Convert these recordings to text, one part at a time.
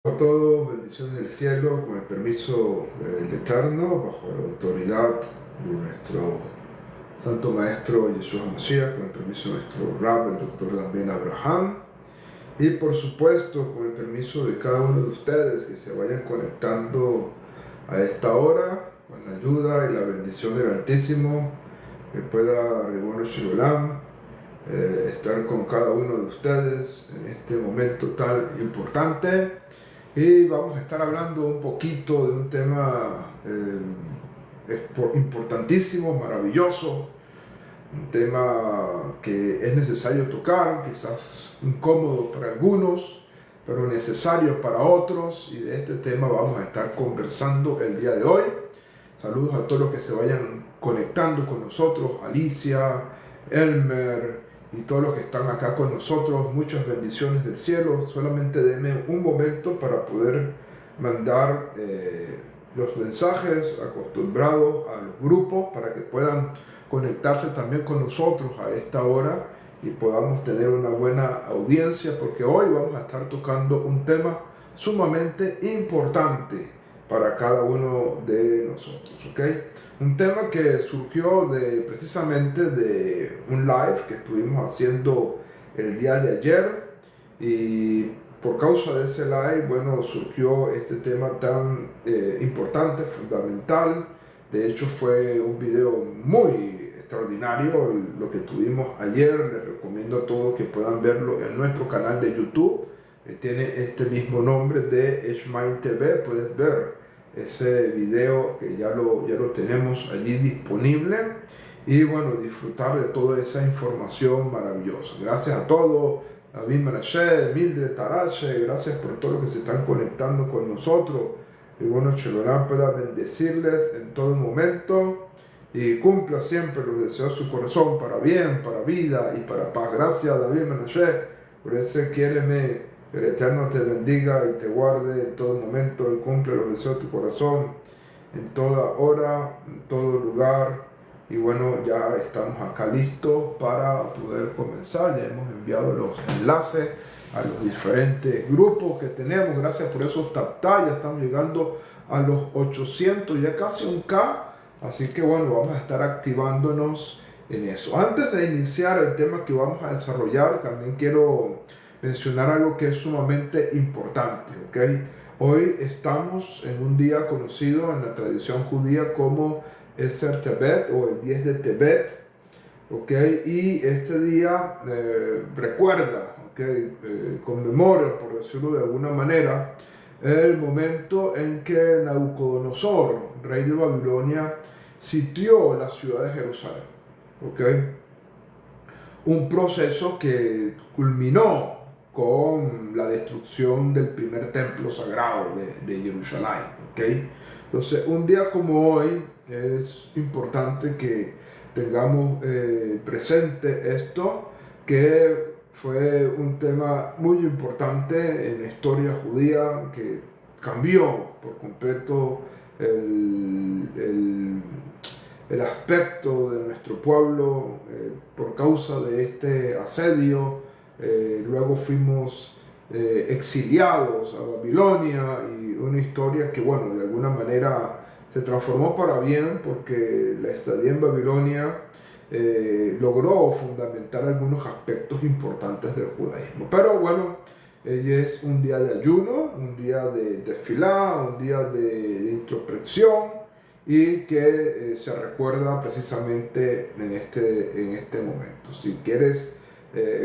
A todos, bendiciones del cielo, con el permiso del Eterno, bajo la autoridad de nuestro Santo Maestro Yeshua Mashiach, con el permiso de nuestro Rab, el Dr. Damián Abraham, y por supuesto con el permiso de cada uno de ustedes que se vayan conectando a esta hora, con la ayuda y la bendición del Altísimo, que pueda Ribono Shalom estar con cada uno de ustedes en este momento tan importante. Y vamos a estar hablando un poquito de un tema importantísimo, maravilloso, un tema que es necesario tocar, quizás incómodo para algunos, pero necesario para otros, y de este tema vamos a estar conversando el día de hoy. Saludos a todos los que se vayan conectando con nosotros, Alicia, Elmer y todos los que están acá con nosotros. Muchas bendiciones del cielo. Solamente denme un momento para poder mandar los mensajes acostumbrados a los grupos para que puedan conectarse también con nosotros a esta hora y podamos tener una buena audiencia, porque hoy vamos a estar tocando un tema sumamente importante para cada uno de nosotros, ¿ok? Un tema que surgió precisamente de un live que estuvimos haciendo el día de ayer, y por causa de ese live, bueno, surgió este tema tan importante, fundamental. De hecho, fue un video muy extraordinario lo que tuvimos ayer. Les recomiendo a todos que puedan verlo en nuestro canal de YouTube. Tiene este mismo nombre de Eshmain TV. Puedes ver ese video que ya lo tenemos allí disponible, y bueno, disfrutar de toda esa información maravillosa. Gracias a todos, David Menashe, Mildred Tarache, gracias por todos los que se están conectando con nosotros. Y bueno, Shalom pueda bendecirles en todo momento y cumpla siempre los deseos de su corazón para bien, para vida y para paz. Gracias, David Menashe, por ese quiéreme. El Eterno te bendiga y te guarde en todo momento y cumple los deseos de tu corazón en toda hora, en todo lugar. Y bueno, ya estamos acá listos para poder comenzar. Ya hemos enviado los enlaces a los diferentes grupos que tenemos. Gracias por esos tap-tap. Ya estamos llegando a los 800, ya casi un K. Así que bueno, vamos a estar activándonos en eso. Antes de iniciar el tema que vamos a desarrollar, también quiero mencionar algo que es sumamente importante, ¿ok? Hoy estamos en un día conocido en la tradición judía como Eser Tebet, o el 10 de Tebet, ¿ok? Y este día recuerda, ¿ok? Conmemora, por decirlo de alguna manera, el momento en que Nabucodonosor, rey de Babilonia, sitió la ciudad de Jerusalén, ¿ok? Un proceso que culminó con la destrucción del primer templo sagrado de Jerusalén, ¿ok? Entonces, un día como hoy es importante que tengamos presente esto, que fue un tema muy importante en la historia judía, que cambió por completo el aspecto de nuestro pueblo por causa de este asedio. Luego fuimos exiliados a Babilonia, y una historia que, bueno, de alguna manera se transformó para bien, porque la estadía en Babilonia logró fundamentar algunos aspectos importantes del judaísmo. Pero bueno, es un día de ayuno, un día de tefilá, un día de introspección, y que se recuerda precisamente en este momento. Si quieres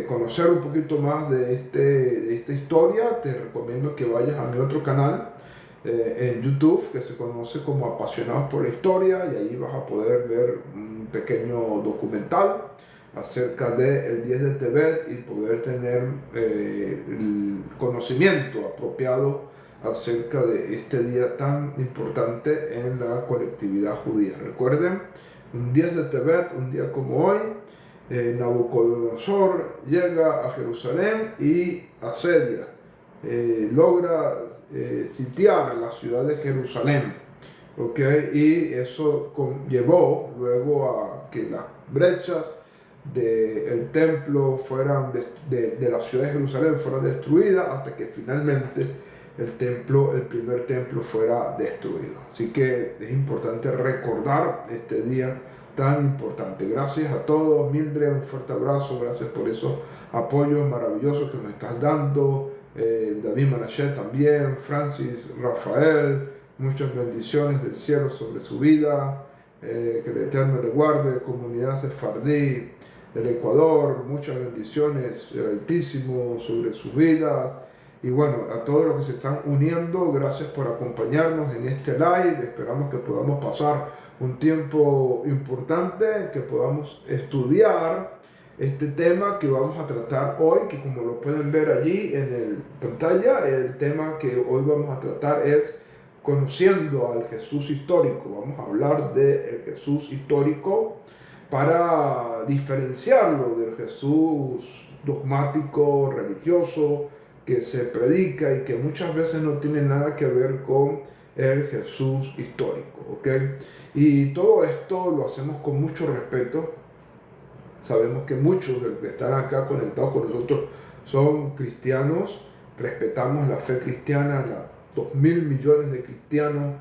conocer un poquito más de esta historia, te recomiendo que vayas a mi otro canal en YouTube, que se conoce como Apasionados por la Historia, y ahí vas a poder ver un pequeño documental acerca del 10 de Tebet y poder tener el conocimiento apropiado acerca de este día tan importante en la colectividad judía. Recuerden, un 10 de Tebet, un día como hoy, Nabucodonosor llega a Jerusalén y asedia, logra sitiar la ciudad de Jerusalén, ¿okay? Y eso llevó luego a que las brechas del templo fueran de la ciudad de Jerusalén fueran destruidas, hasta que finalmente el primer templo fuera destruido. Así que es importante recordar este día tan importante. Gracias a todos, Mildred, un fuerte abrazo, gracias por esos apoyos maravillosos que nos estás dando, David Manachet también, Francis, Rafael, muchas bendiciones del cielo sobre su vida, que el Eterno le guarde, comunidad sefardí del Ecuador, muchas bendiciones del Altísimo sobre sus vidas. Y bueno, a todos los que se están uniendo, gracias por acompañarnos en este live. Esperamos que podamos pasar un tiempo importante, que podamos estudiar este tema que vamos a tratar hoy, que como lo pueden ver allí en la pantalla, el tema que hoy vamos a tratar es conociendo al Jesús histórico. Vamos a hablar del Jesús histórico para diferenciarlo del Jesús dogmático, religioso, que se predica y que muchas veces no tiene nada que ver con el Jesús histórico, ¿ok? Y todo esto lo hacemos con mucho respeto. Sabemos que muchos de los que están acá conectados con nosotros son cristianos, respetamos la fe cristiana, los 2.000 millones de cristianos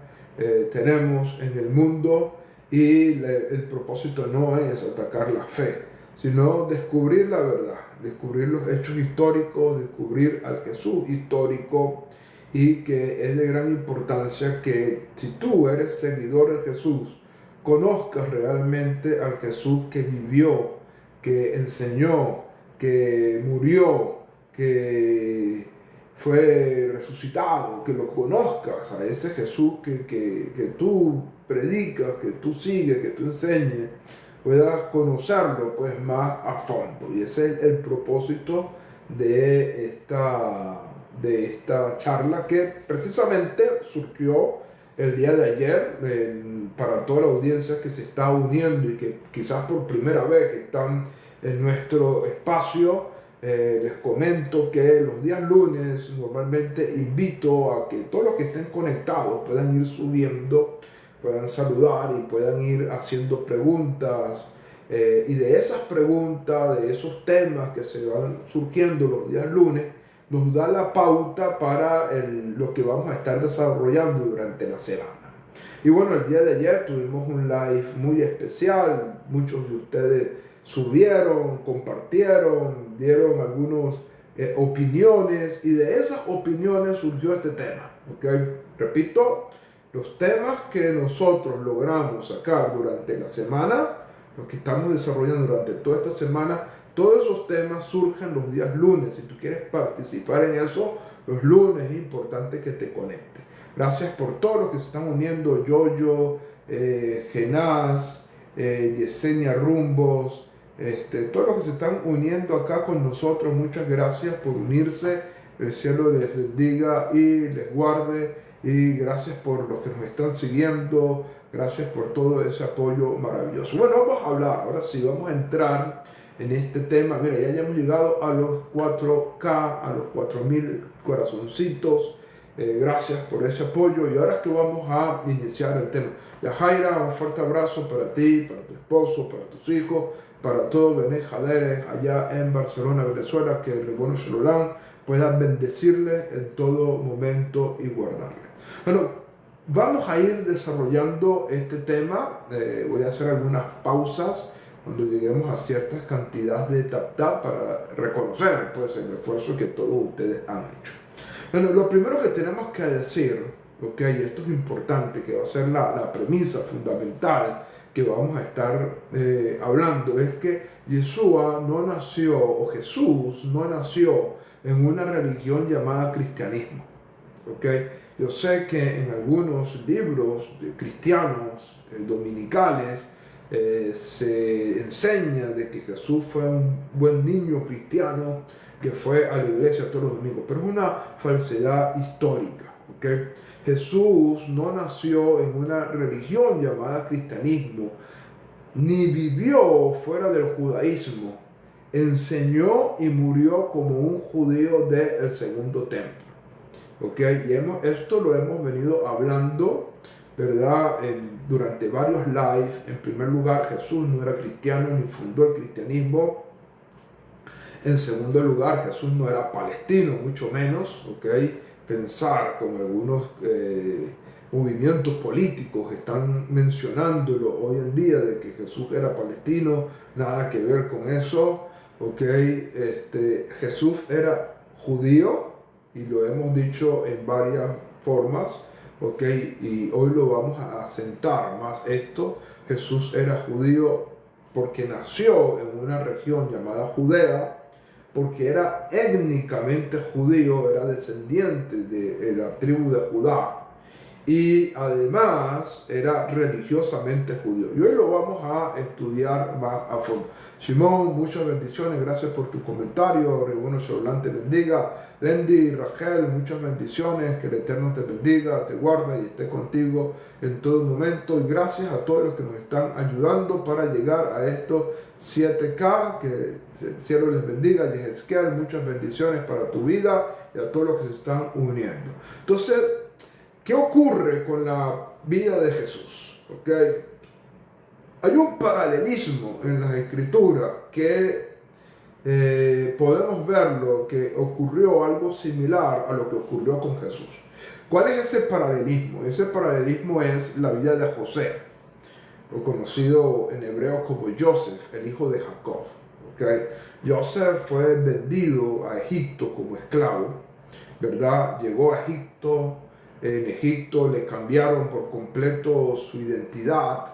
tenemos en el mundo, y el propósito no es atacar la fe, sino descubrir la verdad, descubrir los hechos históricos, descubrir al Jesús histórico, y que es de gran importancia que si tú eres seguidor de Jesús, conozcas realmente al Jesús que vivió, que enseñó, que murió, que fue resucitado, que lo conozcas a ese Jesús que tú predicas, que tú sigues, que tú enseñes, puedas conocerlo pues más a fondo. Y ese es el propósito de esta charla, que precisamente surgió el día de ayer para toda la audiencia que se está uniendo y que quizás por primera vez están en nuestro espacio. Les comento que los días lunes normalmente invito a que todos los que estén conectados puedan ir subiendo, puedan saludar y puedan ir haciendo preguntas, y de esas preguntas, de esos temas que se van surgiendo los días lunes, nos da la pauta para lo que vamos a estar desarrollando durante la semana. Y bueno, el día de ayer tuvimos un live muy especial. Muchos de ustedes subieron, compartieron, dieron algunas opiniones, y de esas opiniones surgió este tema, ¿ok? Repito, los temas que nosotros logramos sacar durante la semana, los que estamos desarrollando durante toda esta semana, todos esos temas surgen los días lunes. Si tú quieres participar en eso, los lunes es importante que te conectes. Gracias por todos los que se están uniendo: Yoyo, Genás, Yesenia Rumbos, todos los que se están uniendo acá con nosotros. Muchas gracias por unirse. El cielo les bendiga y les guarde. Y gracias por los que nos están siguiendo. Gracias por todo ese apoyo maravilloso. Bueno, vamos a hablar, ahora sí, vamos a entrar en este tema. Mira, ya hemos llegado a los 4K, a los 4.000 corazoncitos. Gracias por ese apoyo. Y ahora es que vamos a iniciar el tema. Yajaira, un fuerte abrazo para ti, para tu esposo, para tus hijos, para todo Bené Jaderes allá en Barcelona, Venezuela. Que el Ribono Shalom pueda bendecirle en todo momento y guardarle. Bueno, vamos a ir desarrollando este tema. Voy a hacer algunas pausas cuando lleguemos a ciertas cantidades de tap-tap para reconocer pues el esfuerzo que todos ustedes han hecho. Bueno, lo primero que tenemos que decir, ok, y esto es importante, que va a ser la premisa fundamental que vamos a estar hablando, es que Yeshua no nació, o Jesús no nació en una religión llamada cristianismo. ¿Ok? Yo sé que en algunos libros cristianos dominicales se enseña de que Jesús fue un buen niño cristiano que fue a la iglesia todos los domingos, pero es una falsedad histórica. ¿Ok? Jesús no nació en una religión llamada cristianismo, ni vivió fuera del judaísmo. Enseñó y murió como un judío del segundo templo. ¿Okay? Y esto lo hemos venido hablando, ¿verdad? Durante varios lives. En primer lugar, Jesús no era cristiano ni fundó el cristianismo. En segundo lugar, Jesús no era palestino, mucho menos, ¿okay? pensar, como algunos movimientos políticos están mencionándolo hoy en día, de que Jesús era palestino, nada que ver con eso, ¿ok? Jesús era judío, y lo hemos dicho en varias formas, ¿ok? Y hoy lo vamos a acentar más esto. Jesús era judío porque nació en una región llamada Judea, porque era étnicamente judío, era descendiente de la tribu de Judá, y además era religiosamente judío. Y hoy lo vamos a estudiar más a fondo. Simón, muchas bendiciones, gracias por tu comentario. Bueno, Sholán te bendiga. Lendi, Rachel, muchas bendiciones, que el Eterno te bendiga, te guarde y esté contigo en todo momento. Y gracias a todos los que nos están ayudando para llegar a estos 7K, que el cielo les bendiga. Yehezkel, muchas bendiciones para tu vida y a todos los que se están uniendo. Entonces, ¿qué ocurre con la vida de Jesús? ¿Okay? Hay un paralelismo en las Escrituras que podemos verlo, que ocurrió algo similar a lo que ocurrió con Jesús. ¿Cuál es ese paralelismo? Ese paralelismo es la vida de José, o conocido en hebreo como Joseph, el hijo de Jacob. ¿Okay? Joseph fue vendido a Egipto como esclavo, ¿verdad? Llegó a Egipto. En Egipto le cambiaron por completo su identidad,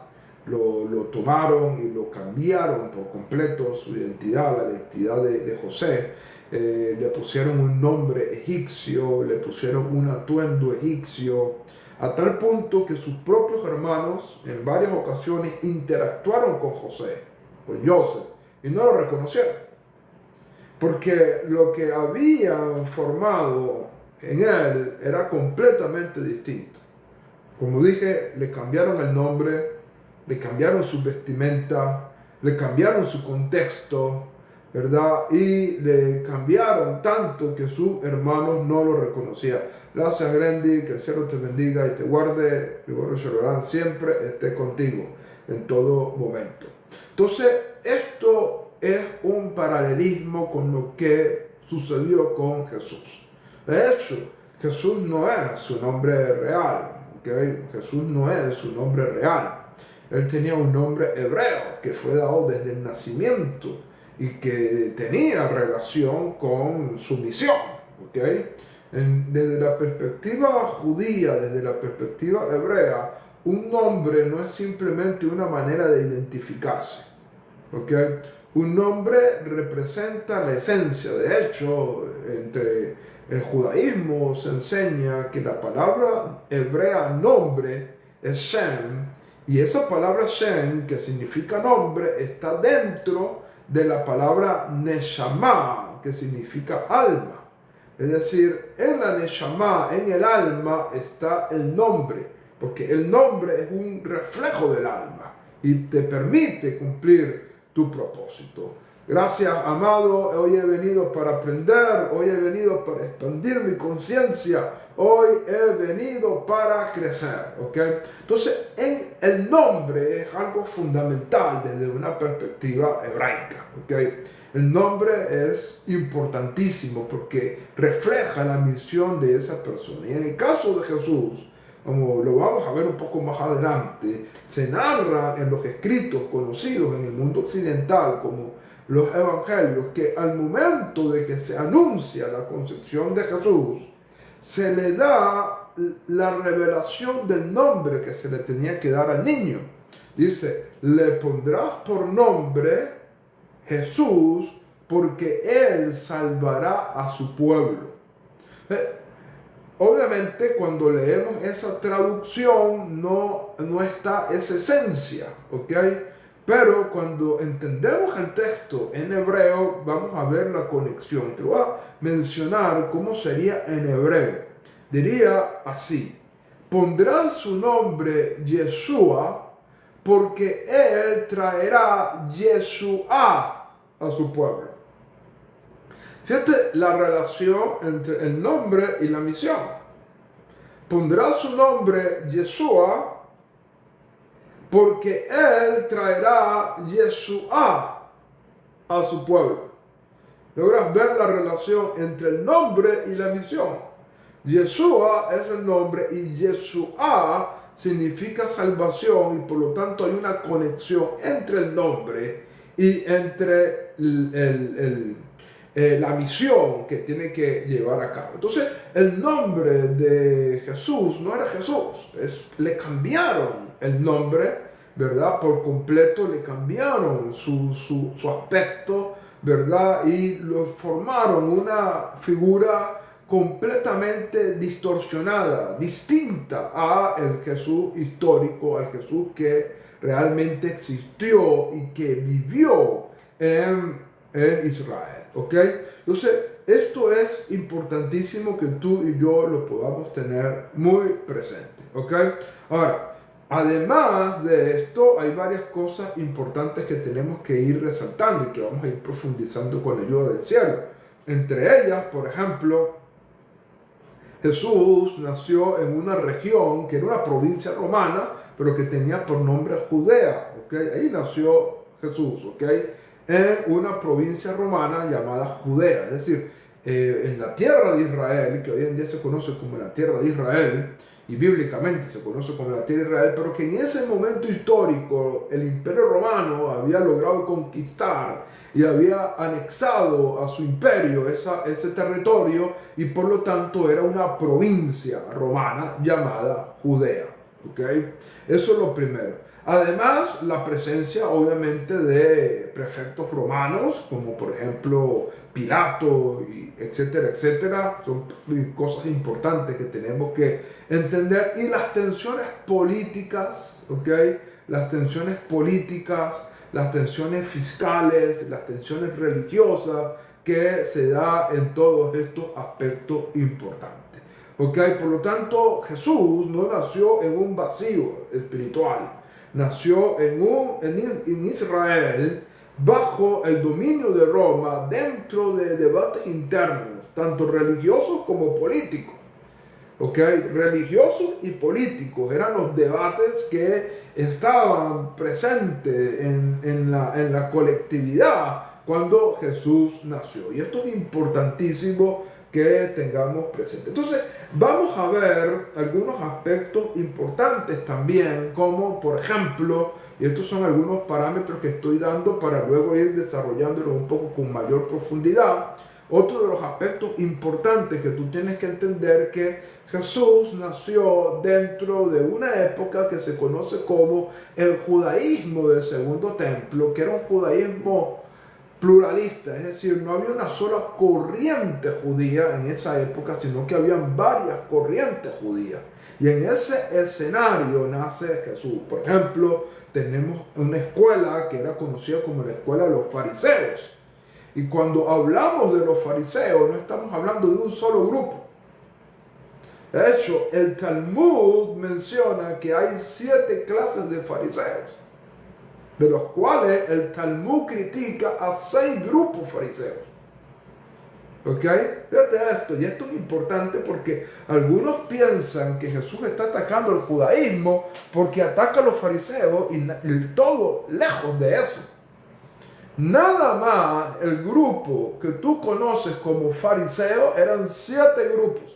lo tomaron y lo cambiaron por completo su identidad, la identidad de José. Le pusieron un nombre egipcio, le pusieron un atuendo egipcio, a tal punto que sus propios hermanos en varias ocasiones interactuaron con José, con Joseph, y no lo reconocieron, porque lo que habían formado en él era completamente distinto. Como dije, le cambiaron el nombre, le cambiaron su vestimenta, le cambiaron su contexto, ¿verdad? Y le cambiaron tanto que sus hermanos no lo reconocían. Gracias, Glendy, que el cielo te bendiga y te guarde. Y bueno, Sholán siempre esté contigo en todo momento. Entonces, esto es un paralelismo con lo que sucedió con Jesús. De hecho, Jesús no es su nombre real, ¿okay? Jesús no es su nombre real. Él tenía un nombre hebreo que fue dado desde el nacimiento y que tenía relación con su misión, ¿okay? Desde la perspectiva judía, desde la perspectiva hebrea, un nombre no es simplemente una manera de identificarse, ¿okay? Un nombre representa la esencia. De hecho, entre el judaísmo se enseña que la palabra hebrea nombre es Shem, y esa palabra Shem, que significa nombre, está dentro de la palabra Neshama, que significa alma. Es decir, en la Neshama, en el alma, está el nombre, porque el nombre es un reflejo del alma y te permite cumplir tu propósito. Gracias, amado. Hoy he venido para aprender, hoy he venido para expandir mi conciencia, hoy he venido para crecer, ¿ok? Entonces, el nombre es algo fundamental desde una perspectiva hebraica, ¿ok? El nombre es importantísimo porque refleja la misión de esa persona. Y en el caso de Jesús, como lo vamos a ver un poco más adelante, se narra en los escritos conocidos en el mundo occidental como los evangelios, que al momento de que se anuncia la concepción de Jesús, se le da la revelación del nombre que se le tenía que dar al niño. Dice, le pondrás por nombre Jesús, porque él salvará a su pueblo. Obviamente, cuando leemos esa traducción no está esa esencia, ¿ok? Pero cuando entendemos el texto en hebreo, vamos a ver la conexión. Te voy a mencionar cómo sería en hebreo. Diría así: pondrá su nombre Yeshua, porque él traerá Yeshua a su pueblo. Fíjate la relación entre el nombre y la misión. Pondrá su nombre Yeshua, porque él traerá Yeshua a su pueblo. Logras ver la relación entre el nombre y la misión. Yeshua es el nombre y Yeshua significa salvación y por lo tanto hay una conexión entre el nombre y entre la misión que tiene que llevar a cabo. Entonces, el nombre de Jesús no era Jesús, le cambiaron el nombre, ¿verdad? Por completo le cambiaron su aspecto, ¿verdad? Y lo formaron una figura completamente distorsionada, distinta a el Jesús histórico, al Jesús que realmente existió y que vivió en Israel, ¿ok? Entonces, esto es importantísimo que tú y yo lo podamos tener muy presente, ¿ok? Ahora, además de esto, hay varias cosas importantes que tenemos que ir resaltando y que vamos a ir profundizando con la ayuda del cielo. Entre ellas, por ejemplo, Jesús nació en una región que era una provincia romana, pero que tenía por nombre Judea, ¿ok? Ahí nació Jesús, ¿ok? En una provincia romana llamada Judea, es decir, en la tierra de Israel, que hoy en día se conoce como la tierra de Israel, y bíblicamente se conoce como la tierra de Israel, pero que en ese momento histórico el Imperio Romano había logrado conquistar y había anexado a su imperio ese territorio y por lo tanto era una provincia romana llamada Judea. ¿Okay? Eso es lo primero. Además, la presencia obviamente de prefectos romanos, como por ejemplo Pilato, y etcétera, etcétera, son cosas importantes que tenemos que entender. Y las tensiones políticas, ¿ok? Las tensiones políticas, las tensiones fiscales, las tensiones religiosas que se da en todos estos aspectos importantes. ¿Ok? Por lo tanto, Jesús no nació en un vacío espiritual. Nació en Israel bajo el dominio de Roma dentro de debates internos, tanto religiosos como políticos. ¿Okay? Religiosos y políticos eran los debates que estaban presentes en la colectividad cuando Jesús nació. Y esto es importantísimo que tengamos presente. Entonces, vamos a ver algunos aspectos importantes también, como por ejemplo, y estos son algunos parámetros que estoy dando para luego ir desarrollándolos un poco con mayor profundidad. Otro de los aspectos importantes que tú tienes que entender que Jesús nació dentro de una época que se conoce como el judaísmo del Segundo Templo, que era un judaísmo pluralista, es decir, no había una sola corriente judía en esa época, sino que habían varias corrientes judías. Y en ese escenario nace Jesús. Por ejemplo, tenemos una escuela que era conocida como la escuela de los fariseos. Y cuando hablamos de los fariseos, no estamos hablando de un solo grupo. De hecho, el Talmud menciona que hay 7 clases de fariseos, de los cuales el Talmud critica a 6 grupos fariseos. ¿Ok? Fíjate esto, y esto es importante porque algunos piensan que Jesús está atacando el judaísmo porque ataca a los fariseos y todo lejos de eso. Nada más el grupo que tú conoces como fariseo eran 7 grupos.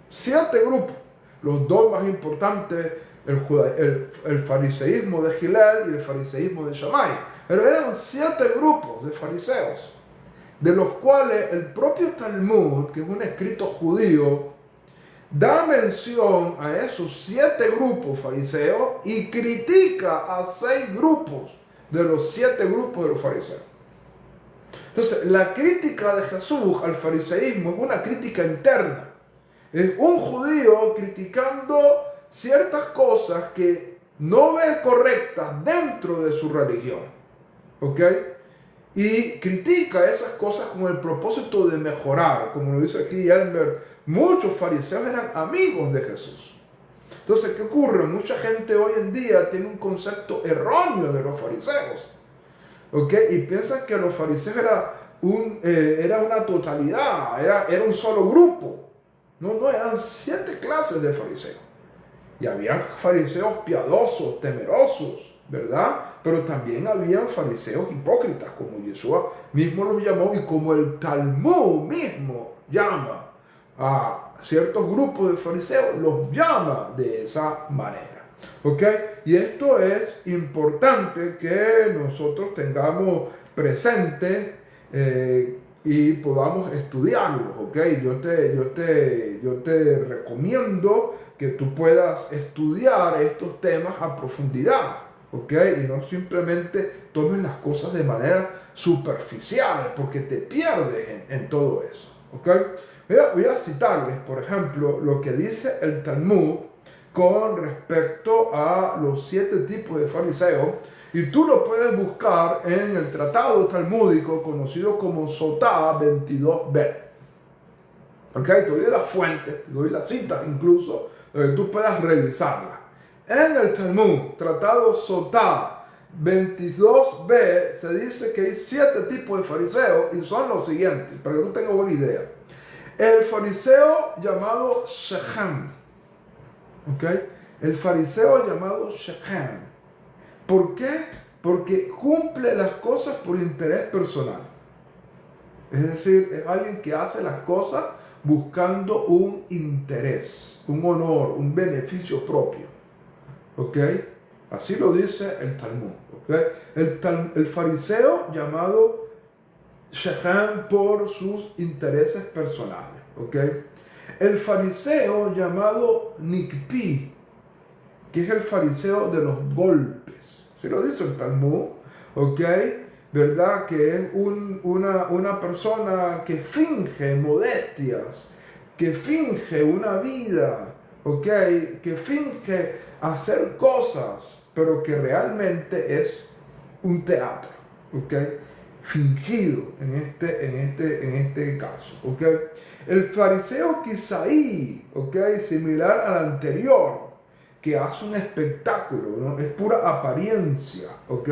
7 grupos. Los 2 más importantes, el fariseísmo de Gilel y el fariseísmo de Shammai. Pero eran 7 grupos de fariseos, de los cuales el propio Talmud, que es un escrito judío, da mención a esos 7 grupos fariseos y critica a 6 grupos de los 7 grupos de los fariseos. Entonces, la crítica de Jesús al fariseísmo es una crítica interna. Es un judío criticando ciertas cosas que no ve correctas dentro de su religión. ¿Ok? Y critica esas cosas con el propósito de mejorar. Como lo dice aquí Elmer, muchos fariseos eran amigos de Jesús. Entonces, ¿qué ocurre? Mucha gente hoy en día tiene un concepto erróneo de los fariseos. ¿Ok? Y piensan que los fariseos era una totalidad, era un solo grupo. No, eran 7 clases de fariseos. Y había fariseos piadosos, temerosos, ¿verdad? Pero también habían fariseos hipócritas, como Yeshua mismo los llamó y como el Talmud mismo llama a ciertos grupos de fariseos los llama de esa manera. ¿Ok? Y esto es importante que nosotros tengamos presente y podamos estudiarlos. ¿Ok? Yo te recomiendo que tú puedas estudiar estos temas a profundidad. ¿Ok? Y no simplemente tomes las cosas de manera superficial, porque te pierdes en todo eso. ¿Ok? Voy a citarles, por ejemplo, lo que dice el Talmud con respecto a los 7 tipos de fariseos, y tú lo puedes buscar en el tratado talmúdico conocido como Sotá 22b. ¿Ok? Te doy la fuente, te doy la cita incluso, para que tú puedas revisarla. En el Talmud, tratado Sotá 22b, se dice que hay 7 tipos de fariseos y son los siguientes, para que tú tengas una idea. El fariseo llamado Shechem. ¿Ok? El fariseo llamado Shechem. ¿Por qué? Porque cumple las cosas por interés personal. Es decir, es alguien que hace las cosas buscando un interés, un honor, un beneficio propio. ¿Ok? Así lo dice el Talmud. ¿Ok? El fariseo llamado Shechem por sus intereses personales. ¿Ok? El fariseo llamado Nikpi, que es el fariseo de los golpes. ¿Sí lo dice el Talmud? ¿Ok? ¿Verdad? Que es una persona que finge modestias, que finge una vida, ¿ok? Que finge hacer cosas, pero que realmente es un teatro, ¿ok? Fingido en este caso, ¿ok? El fariseo Kisaí, ¿ok? Similar al anterior, que hace un espectáculo, ¿no? Es pura apariencia, ¿ok?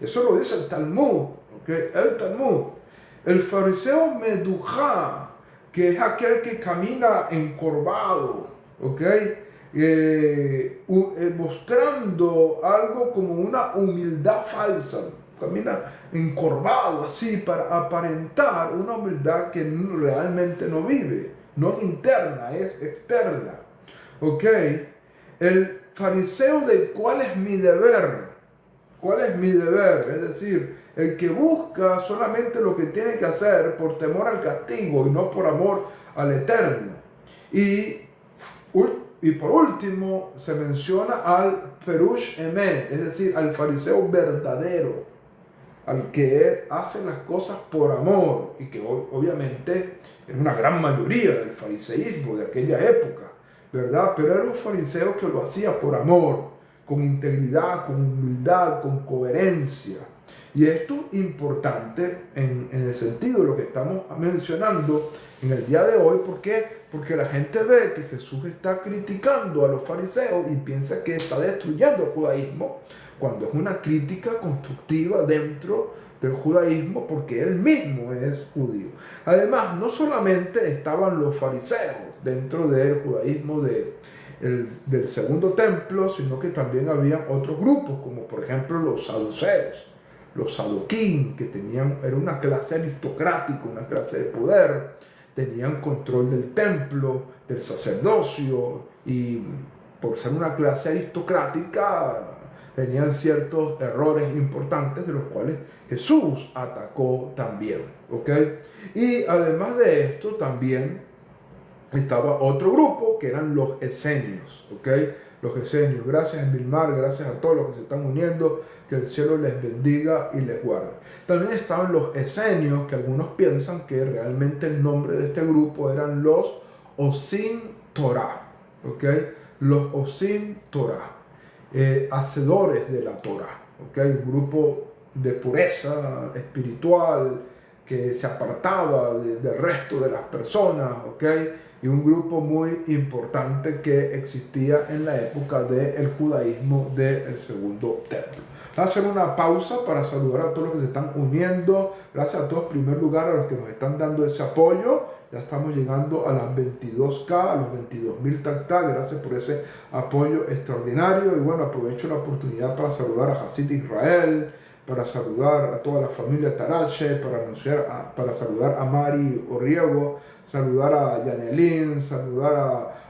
Eso lo dice el Talmud, ¿ok? El Talmud. El fariseo Medujá, que es aquel que camina encorvado, ¿ok? Mostrando algo como una humildad falsa. Camina encorvado así para aparentar una humildad que realmente no vive. No es interna, es externa. ¿Ok? El fariseo de cuál es mi deber. ¿Cuál es mi deber? Es decir, el que busca solamente lo que tiene que hacer por temor al castigo y no por amor al eterno. Y por último se menciona al Perush Emet, es decir, al fariseo verdadero, al que hace las cosas por amor, y que obviamente era una gran mayoría del fariseísmo de aquella época, ¿verdad? Pero era un fariseo que lo hacía por amor, con integridad, con humildad, con coherencia. Y esto es importante en el sentido de lo que estamos mencionando en el día de hoy. ¿Por qué? Porque la gente ve que Jesús está criticando a los fariseos y piensa que está destruyendo el judaísmo, cuando es una crítica constructiva dentro del judaísmo, porque él mismo es judío. Además, no solamente estaban los fariseos dentro del judaísmo del segundo templo, sino que también había otros grupos, como por ejemplo los saduceos, los saduquín, que era una clase aristocrática, una clase de poder, tenían control del templo, del sacerdocio, y por ser una clase aristocrática tenían ciertos errores importantes de los cuales Jesús atacó también, ¿ok? Y además de esto también estaba otro grupo que eran los esenios, ¿ok? Los esenios. Gracias, Emilmar, gracias a todos los que se están uniendo, que el cielo les bendiga y les guarde. También estaban los esenios, que algunos piensan que realmente el nombre de este grupo eran los Osim Torah, ¿ok? Los Osim Torah, hacedores de la Torah, ¿ok? Un grupo de pureza espiritual que se apartaba del resto de las personas, ¿ok? Y un grupo muy importante que existía en la época del judaísmo del segundo templo. Voy a hacer una pausa para saludar a todos los que se están uniendo. Gracias a todos, en primer lugar, a los que nos están dando ese apoyo. Ya estamos llegando a las 22K, a los 22.000 tactá. Gracias por ese apoyo extraordinario. Y bueno, aprovecho la oportunidad para saludar a Hasid Israel, para saludar a toda la familia Tarache, para saludar a Mari Orriego, saludar a Yanelín, saludar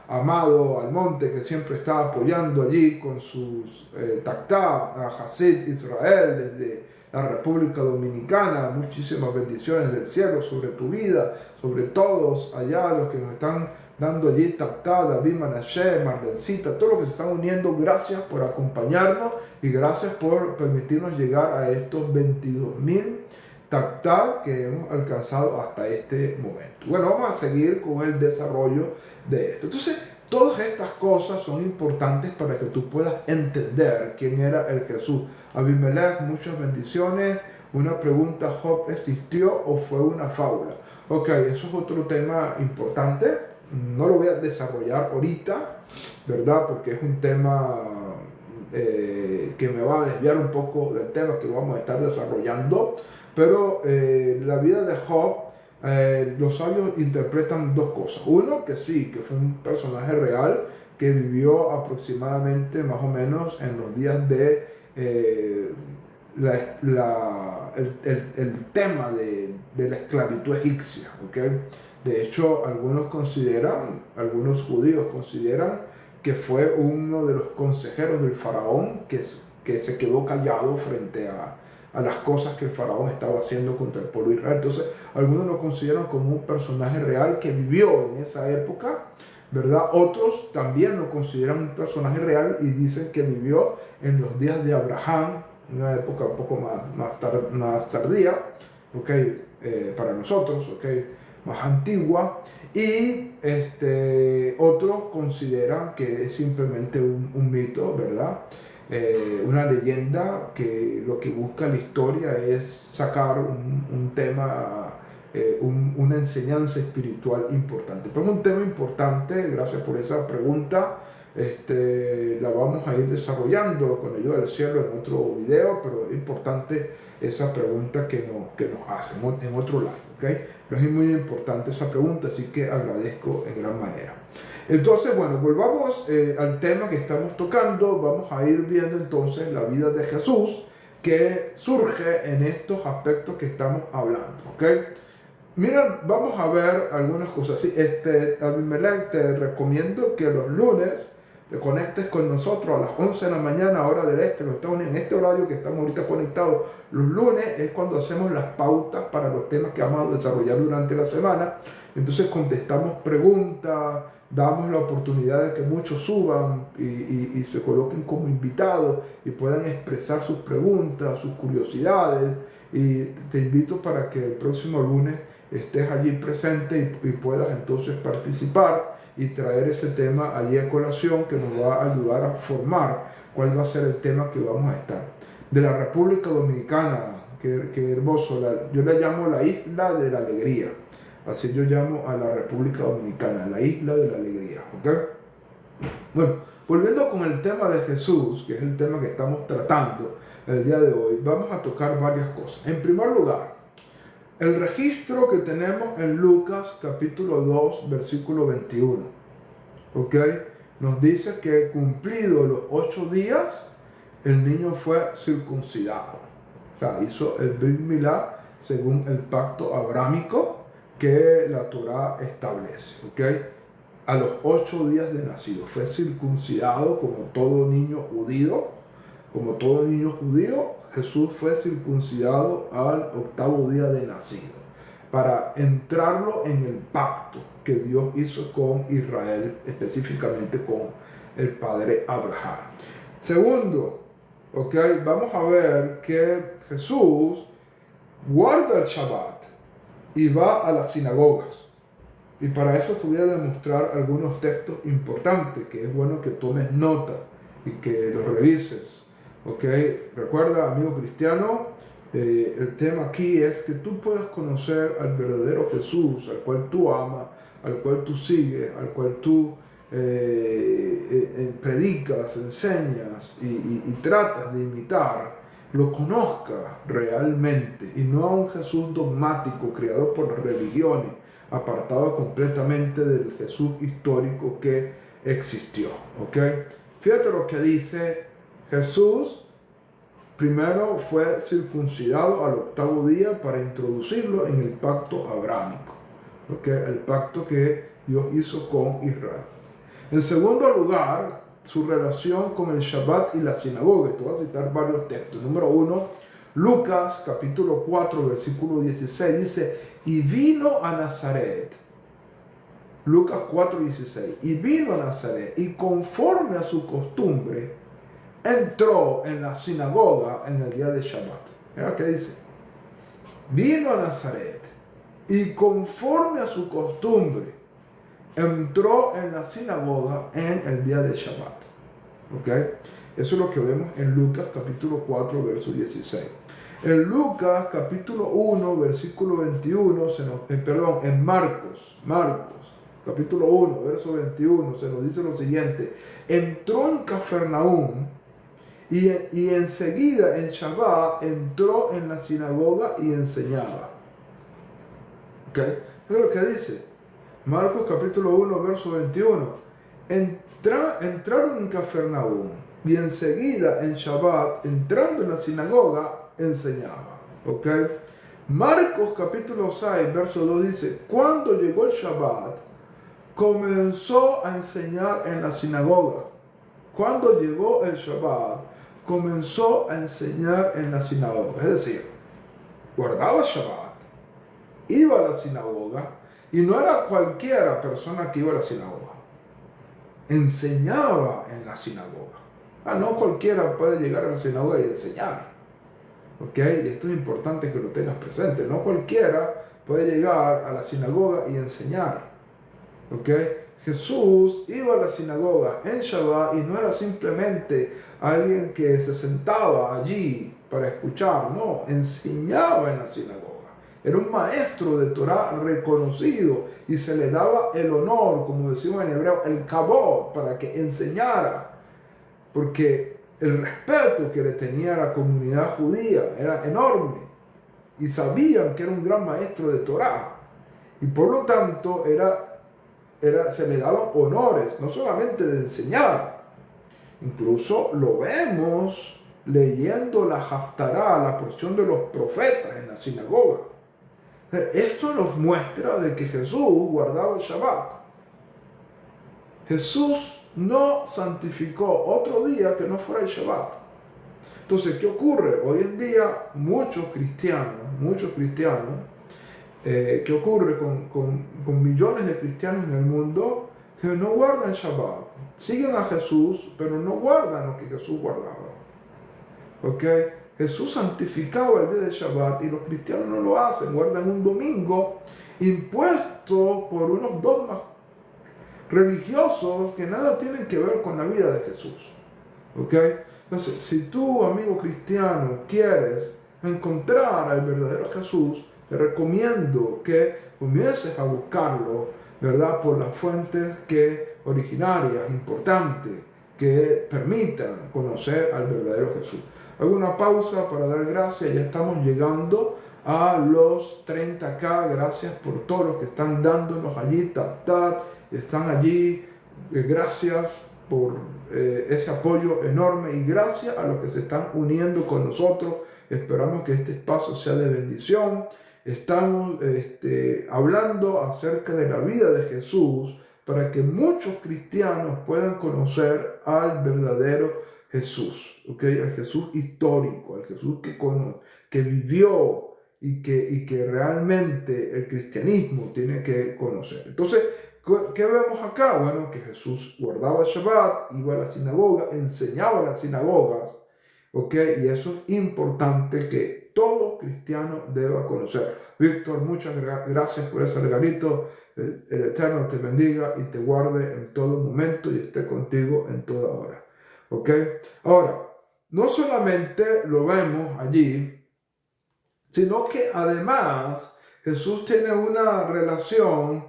a Amado Almonte, que siempre está apoyando allí con sus tactá, a Hasid Israel desde la República Dominicana. Muchísimas bendiciones del cielo sobre tu vida, sobre todos allá los que nos están dando allí tactá, David Manashe, Marlencita, todos los que se están uniendo. Gracias por acompañarnos y gracias por permitirnos llegar a estos 22.000 tactá que hemos alcanzado hasta este momento. Bueno, vamos a seguir con el desarrollo de esto. Entonces, todas estas cosas son importantes para que tú puedas entender quién era el Jesús. Abimelech, muchas bendiciones. Una pregunta: ¿Job existió o fue una fábula? Ok, eso es otro tema importante. No lo voy a desarrollar ahorita, ¿verdad? Porque es un tema que me va a desviar un poco del tema que vamos a estar desarrollando. Pero la vida de Job, los sabios interpretan dos cosas. Uno, que sí, que fue un personaje real que vivió aproximadamente más o menos en los días de el tema de la esclavitud egipcia, ¿okay? De hecho, algunos judíos consideran que fue uno de los consejeros del faraón que se quedó callado frente a las cosas que el faraón estaba haciendo contra el pueblo de Israel. Entonces, algunos lo consideran como un personaje real que vivió en esa época, ¿verdad? Otros también lo consideran un personaje real y dicen que vivió en los días de Abraham, una época un poco más tardía, ¿okay? Para nosotros, ¿okay? Más antigua. Y otros consideran que es simplemente un mito, ¿verdad? Una leyenda que lo que busca la historia es sacar un tema, una enseñanza espiritual importante. Pero es un tema importante, gracias por esa pregunta. La vamos a ir desarrollando con ayuda del cielo en otro video, pero es importante esa pregunta que nos hacen en otro live, ¿okay? Pero es muy importante esa pregunta, así que agradezco en gran manera. Entonces, bueno, volvamos al tema que estamos tocando. Vamos a ir viendo entonces la vida de Jesús que surge en estos aspectos que estamos hablando, ¿ok? Mira, vamos a ver algunas cosas. Sí, Abimelech, te recomiendo que los lunes te conectes con nosotros a las 11 de la mañana, hora del este, los Estados Unidos. En este horario que estamos ahorita conectados, los lunes es cuando hacemos las pautas para los temas que vamos a desarrollar durante la semana. Entonces contestamos preguntas, damos la oportunidad de que muchos suban y se coloquen como invitados y puedan expresar sus preguntas, sus curiosidades. Y te invito para que el próximo lunes estés allí presente y puedas entonces participar y traer ese tema allí a colación, que nos va a ayudar a formar cuál va a ser el tema que vamos a estar. De la República Dominicana, que hermoso, yo le llamo la isla de la alegría. Así yo llamo a la República Dominicana, la isla de la alegría, ¿ok? Bueno, volviendo con el tema de Jesús, que es el tema que estamos tratando el día de hoy, vamos a tocar varias cosas. En primer lugar, el registro que tenemos en Lucas capítulo 2, versículo 21, ¿ok? Nos dice que cumplidos los 8 días, el niño fue circuncidado. O sea, hizo el Brit Milá según el pacto abrámico que la Torá establece, ¿ok? A los 8 días de nacido fue circuncidado como todo niño judío. Como todo niño judío, Jesús fue circuncidado al 8º día de nacido para entrarlo en el pacto que Dios hizo con Israel, específicamente con el padre Abraham. Segundo, ¿ok? Vamos a ver que Jesús guarda el Shabbat y va a las sinagogas. Y para eso te voy a demostrar algunos textos importantes que es bueno que tomes nota y que los revises. ¿Ok? Recuerda, amigo cristiano, el tema aquí es que tú puedas conocer al verdadero Jesús, al cual tú amas, al cual tú sigues, al cual tú predicas, enseñas y tratas de imitar, lo conozca realmente, y no a un Jesús dogmático creado por las religiones, apartado completamente del Jesús histórico que existió. ¿Ok? Fíjate lo que dice Jesús primero fue circuncidado al 8º día para introducirlo en el pacto abrámico, el pacto que Dios hizo con Israel. En segundo lugar, su relación con el Shabbat y la sinagoga. Te voy a citar varios textos. Número 1, Lucas capítulo 4, versículo 16 dice, y vino a Nazaret. Lucas 4, 16. Y vino a Nazaret y conforme a su costumbre entró en la sinagoga en el día de Shabbat. Mira qué dice. Vino a Nazaret y conforme a su costumbre entró en la sinagoga en el día de Shabbat. Eso es lo que vemos en Lucas capítulo 4, verso 16. En Lucas capítulo 1, versículo 21, en Marcos capítulo 1, verso 21, se nos dice lo siguiente. Entró en Cafarnaúm y enseguida en Shabbat entró en la sinagoga y enseñaba. Eso es lo que dice. Marcos capítulo 1, verso 21. Entraron en Cafarnaúm y enseguida en Shabbat, entrando en la sinagoga, enseñaba. Marcos capítulo 6, verso 2 dice, cuando llegó el Shabbat, comenzó a enseñar en la sinagoga. Cuando llegó el Shabbat, comenzó a enseñar en la sinagoga. Es decir, guardaba Shabbat, iba a la sinagoga, y no era cualquiera persona que iba a la sinagoga. Enseñaba en la sinagoga. No cualquiera puede llegar a la sinagoga y enseñar. Y esto es importante que lo tengas presente. No cualquiera puede llegar a la sinagoga y enseñar. Jesús iba a la sinagoga en Shabbat y no era simplemente alguien que se sentaba allí para escuchar. No, enseñaba en la sinagoga. Era un maestro de Torah reconocido y se le daba el honor, como decimos en hebreo, el kabod, para que enseñara. Porque el respeto que le tenía a la comunidad judía era enorme. Y sabían que era un gran maestro de Torah. Y por lo tanto se le daban honores, no solamente de enseñar. Incluso lo vemos leyendo la Haftará, la porción de los profetas en la sinagoga. Esto nos muestra de que Jesús guardaba el Shabbat. Jesús no santificó otro día que no fuera el Shabbat. Entonces, ¿qué ocurre? Hoy en día muchos cristianos, ¿qué ocurre con millones de cristianos en el mundo que no guardan Shabbat? Siguen a Jesús, pero no guardan lo que Jesús guardaba. Jesús santificaba el día de Shabbat y los cristianos no lo hacen, guardan un domingo impuesto por unos dogmas religiosos que nada tienen que ver con la vida de Jesús. Entonces, si tú, amigo cristiano, quieres encontrar al verdadero Jesús, te recomiendo que comiences a buscarlo, ¿verdad? Por las fuentes originarias, importantes, que permitan conocer al verdadero Jesús. Hago una pausa para dar gracias. Ya estamos llegando a los 30K. Gracias por todos los que están dándonos allí, están allí. Gracias por ese apoyo enorme y gracias a los que se están uniendo con nosotros. Esperamos que este espacio sea de bendición. Estamos hablando acerca de la vida de Jesús para que muchos cristianos puedan conocer al verdadero Jesús, al Jesús histórico, al Jesús que vivió y que realmente el cristianismo tiene que conocer. Entonces, ¿qué vemos acá? Bueno, que Jesús guardaba el Shabbat, iba a la sinagoga, enseñaba en las sinagogas, y eso es importante que todo cristiano deba conocer. Víctor, muchas gracias por ese regalito. El Eterno te bendiga y te guarde en todo momento y esté contigo en toda hora. Ahora, no solamente lo vemos allí, sino que además Jesús tiene una relación.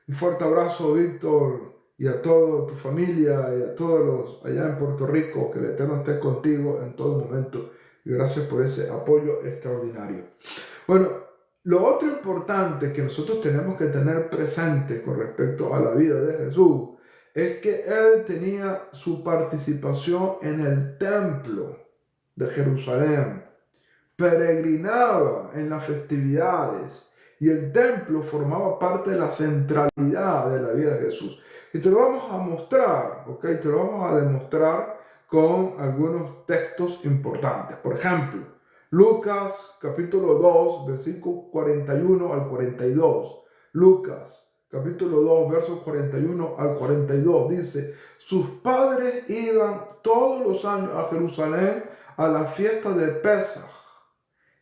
Un fuerte abrazo, Víctor, y a toda tu familia y a todos los allá en Puerto Rico. Que el Eterno esté contigo en todo momento. Y gracias por ese apoyo extraordinario. Bueno, lo otro importante que nosotros tenemos que tener presente con respecto a la vida de Jesús es que Él tenía su participación en el templo. de Jerusalén, peregrinaba en las festividades y el templo formaba parte de la centralidad de la vida de Jesús. Y te lo vamos a mostrar, ¿ok? Te lo vamos a demostrar con algunos textos importantes. Por ejemplo, Lucas capítulo 2, versículos 41 al 42. Lucas capítulo 2, versos 41 al 42 dice: sus padres iban todos los años a Jerusalén a la fiesta de Pesaj.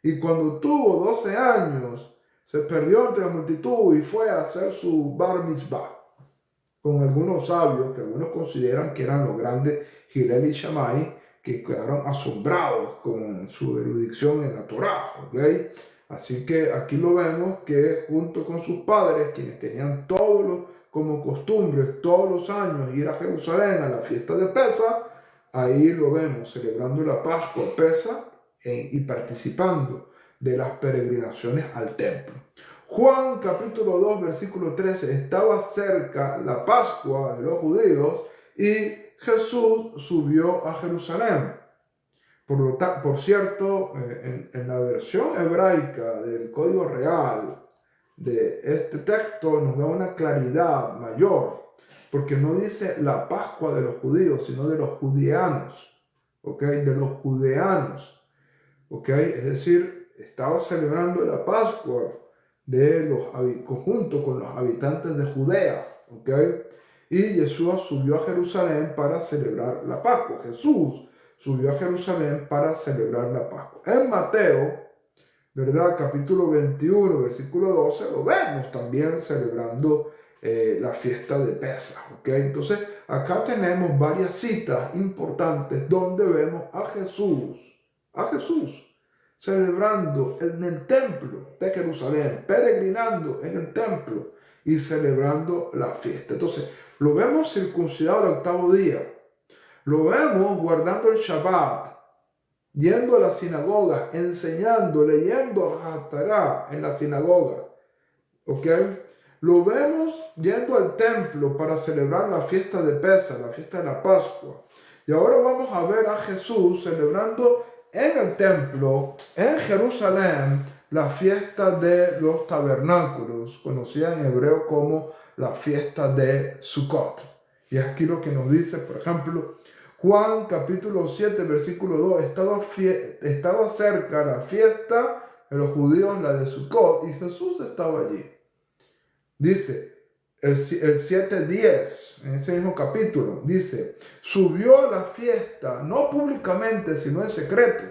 Y cuando tuvo 12 años, se perdió entre la multitud y fue a hacer su bar mitzvah con algunos sabios que algunos consideran que eran los grandes Hillel y Shammai, que quedaron asombrados con su erudición en la Torá, ¿ok? Así que aquí lo vemos que junto con sus padres, quienes tenían como costumbre todos los años ir a Jerusalén a la fiesta de Pesaj, ahí lo vemos celebrando la Pascua, Pesaj, y participando de las peregrinaciones al templo. Juan capítulo 2 versículo 13, estaba cerca la Pascua de los judíos y Jesús subió a Jerusalén. Por cierto, en la versión hebraica del Código Real de este texto nos da una claridad mayor, porque no dice la Pascua de los judíos, sino de los judeanos, ¿ok? De los judeanos, ¿ok? Es decir, estaba celebrando la Pascua junto con los habitantes de Judea, ¿ok? Y Yeshua subió a Jerusalén para celebrar la Pascua. Jesús subió a Jerusalén para celebrar la Pascua. En Mateo, ¿verdad? Capítulo 21, versículo 12, lo vemos también celebrando la fiesta de Pesaj, ¿ok? Entonces, acá tenemos varias citas importantes donde vemos a Jesús celebrando en el templo de Jerusalén, peregrinando en el templo y celebrando la fiesta. Entonces, lo vemos circuncidado el octavo día, lo vemos guardando el Shabbat, yendo a la sinagoga, enseñando, leyendo a Haftará en la sinagoga, ¿ok? Lo vemos yendo al templo para celebrar la fiesta de Pesaj, la fiesta de la Pascua. Y ahora vamos a ver a Jesús celebrando en el templo, en Jerusalén, la fiesta de los tabernáculos, conocida en hebreo como la fiesta de Sukkot. Y aquí lo que nos dice, por ejemplo, Juan capítulo 7, versículo 2, estaba cerca la fiesta de los judíos, la de Sukkot, y Jesús estaba allí. Dice, el 7:10, en ese mismo capítulo, dice, subió a la fiesta, no públicamente, sino en secreto,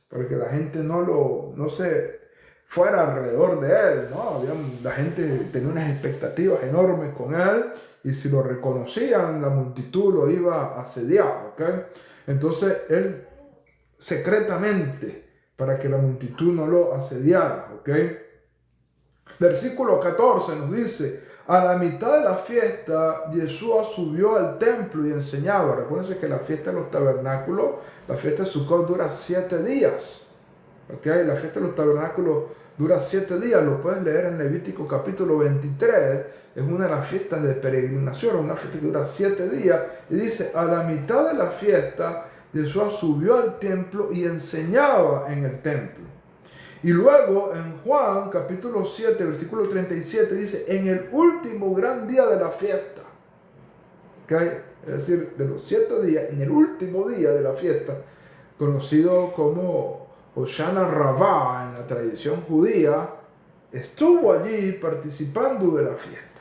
para que la gente no se fuera alrededor de él, ¿no? La gente tenía unas expectativas enormes con él, y si lo reconocían, la multitud lo iba a asediar, ¿ok? Entonces, él secretamente, para que la multitud no lo asediara, ¿ok? Versículo 14 nos dice, a la mitad de la fiesta, Yeshua subió al templo y enseñaba. Recuerden que la fiesta de los tabernáculos, la fiesta de Sukkot dura 7 días. ¿Ok? La fiesta de los tabernáculos dura 7 días. Lo puedes leer en Levítico capítulo 23. Es una de las fiestas de peregrinación, una fiesta que dura 7 días. Y dice, a la mitad de la fiesta, Yeshua subió al templo y enseñaba en el templo. Y luego en Juan capítulo 7, versículo 37 dice, en el último gran día de la fiesta, ¿okay? Es decir, de los 7 días, en el último día de la fiesta, conocido como Hoshana Rabbah en la tradición judía, estuvo allí participando de la fiesta.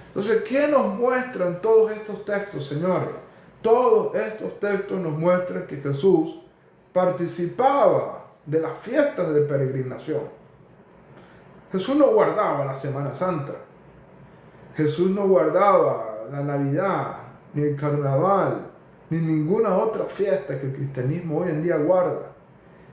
Entonces, ¿qué nos muestran todos estos textos, señores? Todos estos textos nos muestran que Jesús participaba de las fiestas de peregrinación. Jesús no guardaba la Semana Santa. Jesús no guardaba la Navidad, ni el Carnaval, ni ninguna otra fiesta que el cristianismo hoy en día guarda.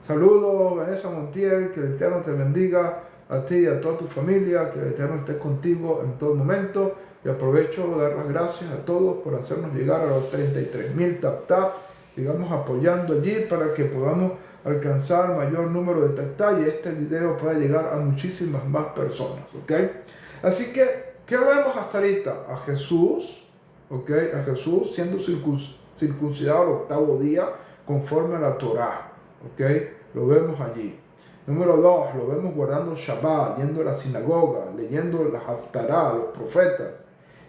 Saludos, Vanessa Montiel, que el Eterno te bendiga a ti y a toda tu familia, que el Eterno esté contigo en todo momento. Y aprovecho de dar las gracias a todos por hacernos llegar a los 33,000 tap, digamos, apoyando allí para que podamos alcanzar mayor número de tap y este video pueda llegar a muchísimas más personas, ¿ok? Así que, ¿qué vemos hasta ahorita? A Jesús, ¿ok? A Jesús siendo circuncidado al octavo día, conforme a la Torá. ¿Ok? Lo vemos allí. Número 2, lo vemos guardando Shabbat, yendo a la sinagoga, leyendo las Haftará, los profetas,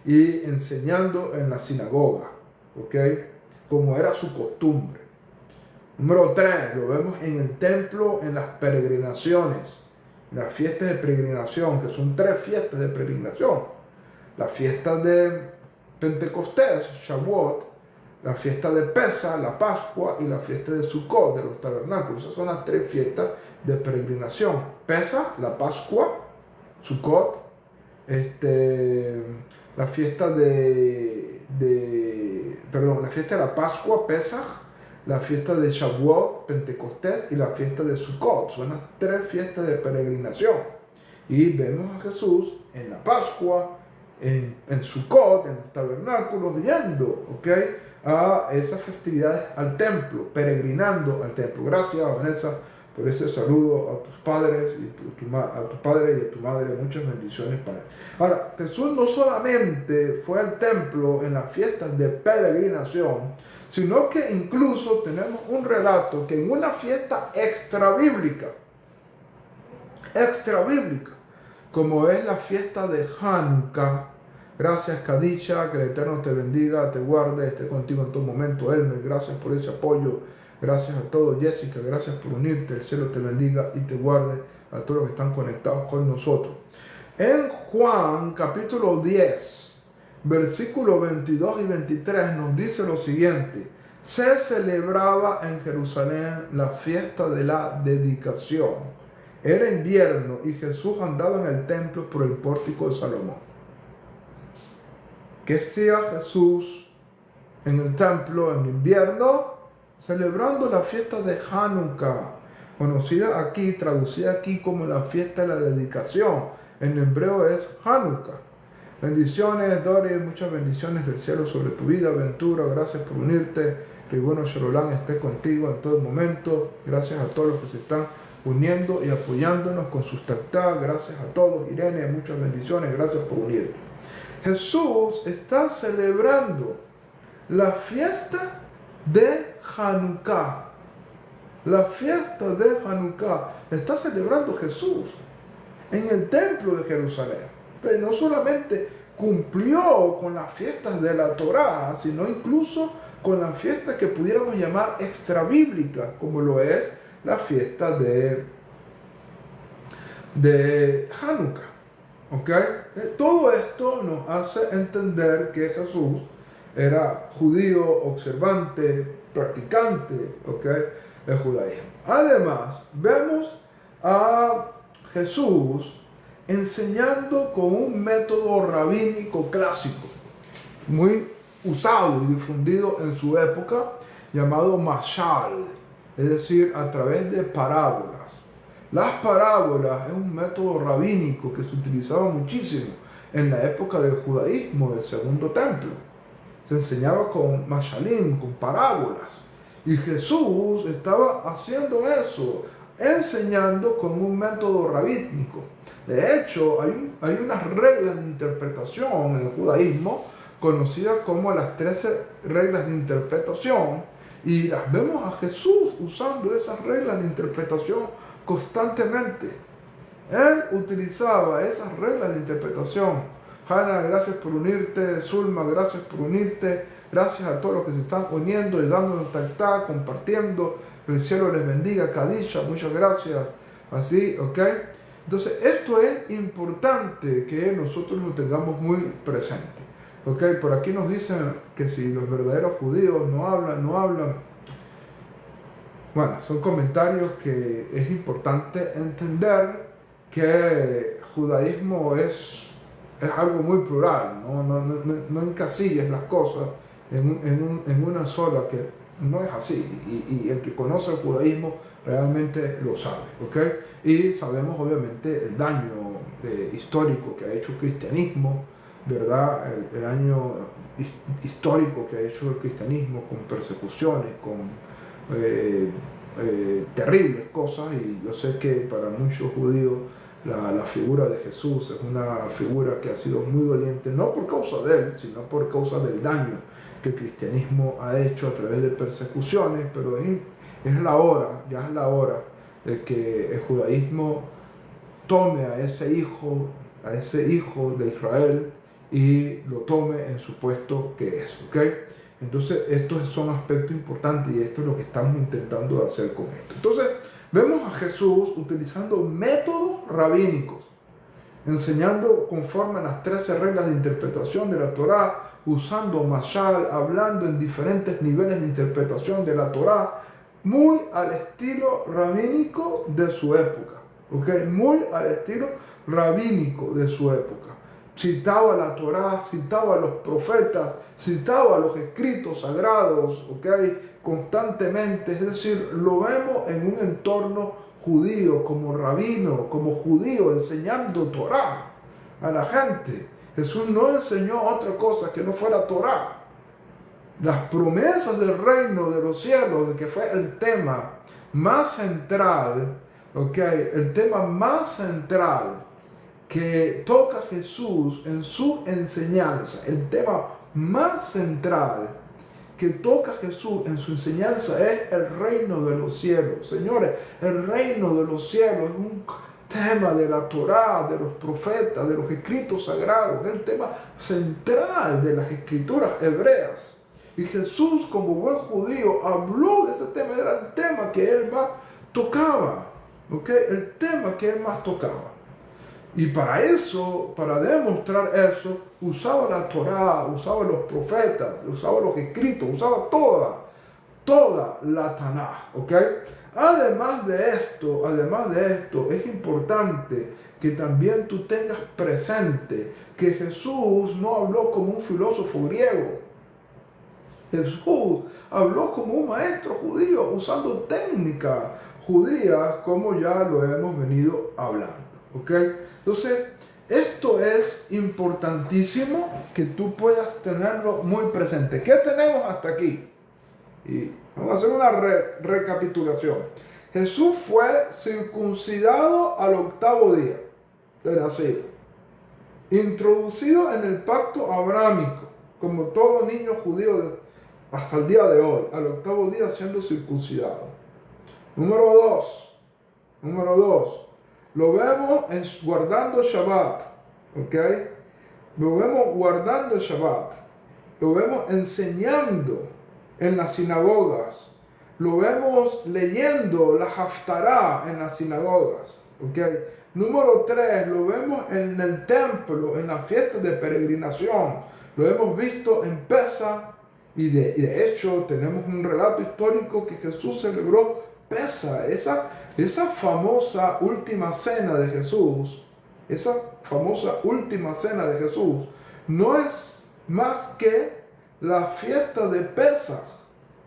y enseñando en la sinagoga. ¿Ok? Como era su costumbre. Número 3, lo vemos en el templo, en las peregrinaciones, en las fiestas de peregrinación, que son 3 fiestas de peregrinación. La fiesta de Pentecostés, Shavuot, la fiesta de Pesach, la Pascua, y la fiesta de Sukkot, de los tabernáculos. Esas son las 3 fiestas de peregrinación. Pesach, la Pascua, Sukkot, la fiesta la fiesta de la Pascua, Pesach, la fiesta de Shavuot, Pentecostés, y la fiesta de Sukkot. Son las 3 fiestas de peregrinación. Y vemos a Jesús en la Pascua, en Sukkot, en los tabernáculos, yendo, ¿ok?, a esas festividades al templo, peregrinando al templo. Gracias, Vanessa, por ese saludo a tus padres y a tu padre y a tu madre. Muchas bendiciones para él. Ahora, Jesús no solamente fue al templo en las fiestas de peregrinación, sino que incluso tenemos un relato que en una fiesta extra bíblica, como es la fiesta de Hanukkah. Gracias, Kadisha, que el Eterno te bendiga, te guarde, esté contigo en todo momento. Elmer, gracias por ese apoyo. Gracias a todos. Jessica, gracias por unirte. El cielo te bendiga y te guarde, a todos los que están conectados con nosotros. En Juan capítulo 10, versículos 22 y 23 nos dice lo siguiente: se celebraba en Jerusalén la fiesta de la dedicación. Era invierno y Jesús andaba en el templo por el pórtico de Salomón. ¿Qué hacía Jesús en el templo en invierno? Celebrando la fiesta de Hanukkah, conocida aquí, traducida aquí como la fiesta de la dedicación. En hebreo es Hanukkah. Bendiciones, Dori, muchas bendiciones del cielo sobre tu vida, Ventura. Gracias por unirte. Ribono Shalolán esté contigo en todo momento. Gracias a todos los que se están uniendo y apoyándonos con sus tactá. Gracias a todos. Irene, muchas bendiciones. Gracias por unirte. Jesús está celebrando la fiesta de Hanukkah. La fiesta de Hanukkah la está celebrando Jesús en el templo de Jerusalén. Pero no solamente cumplió con las fiestas de la Torá, sino incluso con las fiestas que pudiéramos llamar extra bíblicas, como lo es la fiesta de Hanukkah. ¿Okay? Todo esto nos hace entender que Jesús era judío, observante, practicante, ¿okay?, el judaísmo. Además, vemos a Jesús enseñando con un método rabínico clásico, muy usado y difundido en su época, llamado mashal, es decir, a través de parábolas. Las parábolas es un método rabínico que se utilizaba muchísimo en la época del judaísmo del segundo templo. Se enseñaba con mashalim, con parábolas. Y Jesús estaba haciendo eso, enseñando con un método rabínico. De hecho, hay unas reglas de interpretación en el judaísmo conocidas como las 13 reglas de interpretación. Y las vemos a Jesús usando esas reglas de interpretación constantemente. Él utilizaba esas reglas de interpretación. Hanna, gracias por unirte. Zulma, gracias por unirte. Gracias a todos los que se están uniendo y dándonos tactá, compartiendo. Que el cielo les bendiga. Kadisha, muchas gracias. Así, ¿ok? Entonces, esto es importante que nosotros lo tengamos muy presente. ¿Ok? Por aquí nos dicen que si los verdaderos judíos no hablan. Bueno, son comentarios que es importante entender que judaísmo es algo muy plural, no encasilles las cosas en una sola, que no es así, y el que conoce el judaísmo realmente lo sabe, ¿ok? Y sabemos obviamente el daño histórico que ha hecho el cristianismo, ¿verdad? El daño histórico que ha hecho el cristianismo con persecuciones, con terribles cosas, y yo sé que para muchos judíos la figura de Jesús es una figura que ha sido muy doliente, no por causa de él, sino por causa del daño que el cristianismo ha hecho a través de persecuciones, pero es la hora, ya es la hora de que el judaísmo tome a ese hijo de Israel y lo tome en su puesto que es, ¿ok? Entonces, estos son aspectos importantes y esto es lo que estamos intentando hacer con esto. Entonces, vemos a Jesús utilizando métodos rabínicos, enseñando conforme a las 13 reglas de interpretación de la Torá, usando mashal, hablando en diferentes niveles de interpretación de la Torá, muy al estilo rabínico de su época, ¿ok? Muy al estilo rabínico de su época. Citaba la Torá, citaba a los profetas, citaba a los escritos sagrados, ¿ok? Constantemente, es decir, lo vemos en un entorno judío, como rabino, como judío, enseñando Torá a la gente. Jesús no enseñó otra cosa que no fuera Torá. Las promesas del reino de los cielos, de que fue el tema más central, ¿ok? El tema más central que toca Jesús en su enseñanza, el tema más central que toca Jesús en su enseñanza es el reino de los cielos. Señores, el reino de los cielos es un tema de la Torá, de los profetas, de los escritos sagrados, es el tema central de las escrituras hebreas. Y Jesús, como buen judío, habló de ese tema, era el tema que él más tocaba, ¿ok? El tema que él más tocaba. Y para eso, para demostrar eso, usaba la Torá, usaba los profetas, usaba los escritos, usaba toda la Tanaj, ¿ok? Además de esto, es importante que también tú tengas presente que Jesús no habló como un filósofo griego. Jesús habló como un maestro judío, usando técnicas judías, como ya lo hemos venido hablando. ¿Ok? Entonces, esto es importantísimo que tú puedas tenerlo muy presente. ¿Qué tenemos hasta aquí? Y vamos a hacer una recapitulación. Jesús fue circuncidado al 8º día de nacido, introducido en el pacto abrámico, como todo niño judío hasta el día de hoy, al 8º día siendo circuncidado. Número dos. Lo vemos guardando Shabbat, ¿ok? Lo vemos guardando Shabbat. Lo vemos enseñando en las sinagogas. Lo vemos leyendo la Haftará en las sinagogas, ¿ok? Número 3, lo vemos en el templo, en las fiestas de peregrinación. Lo hemos visto en Pesach y de hecho tenemos un relato histórico que Jesús celebró Pesach, esa famosa última cena de Jesús, no es más que la fiesta de Pesach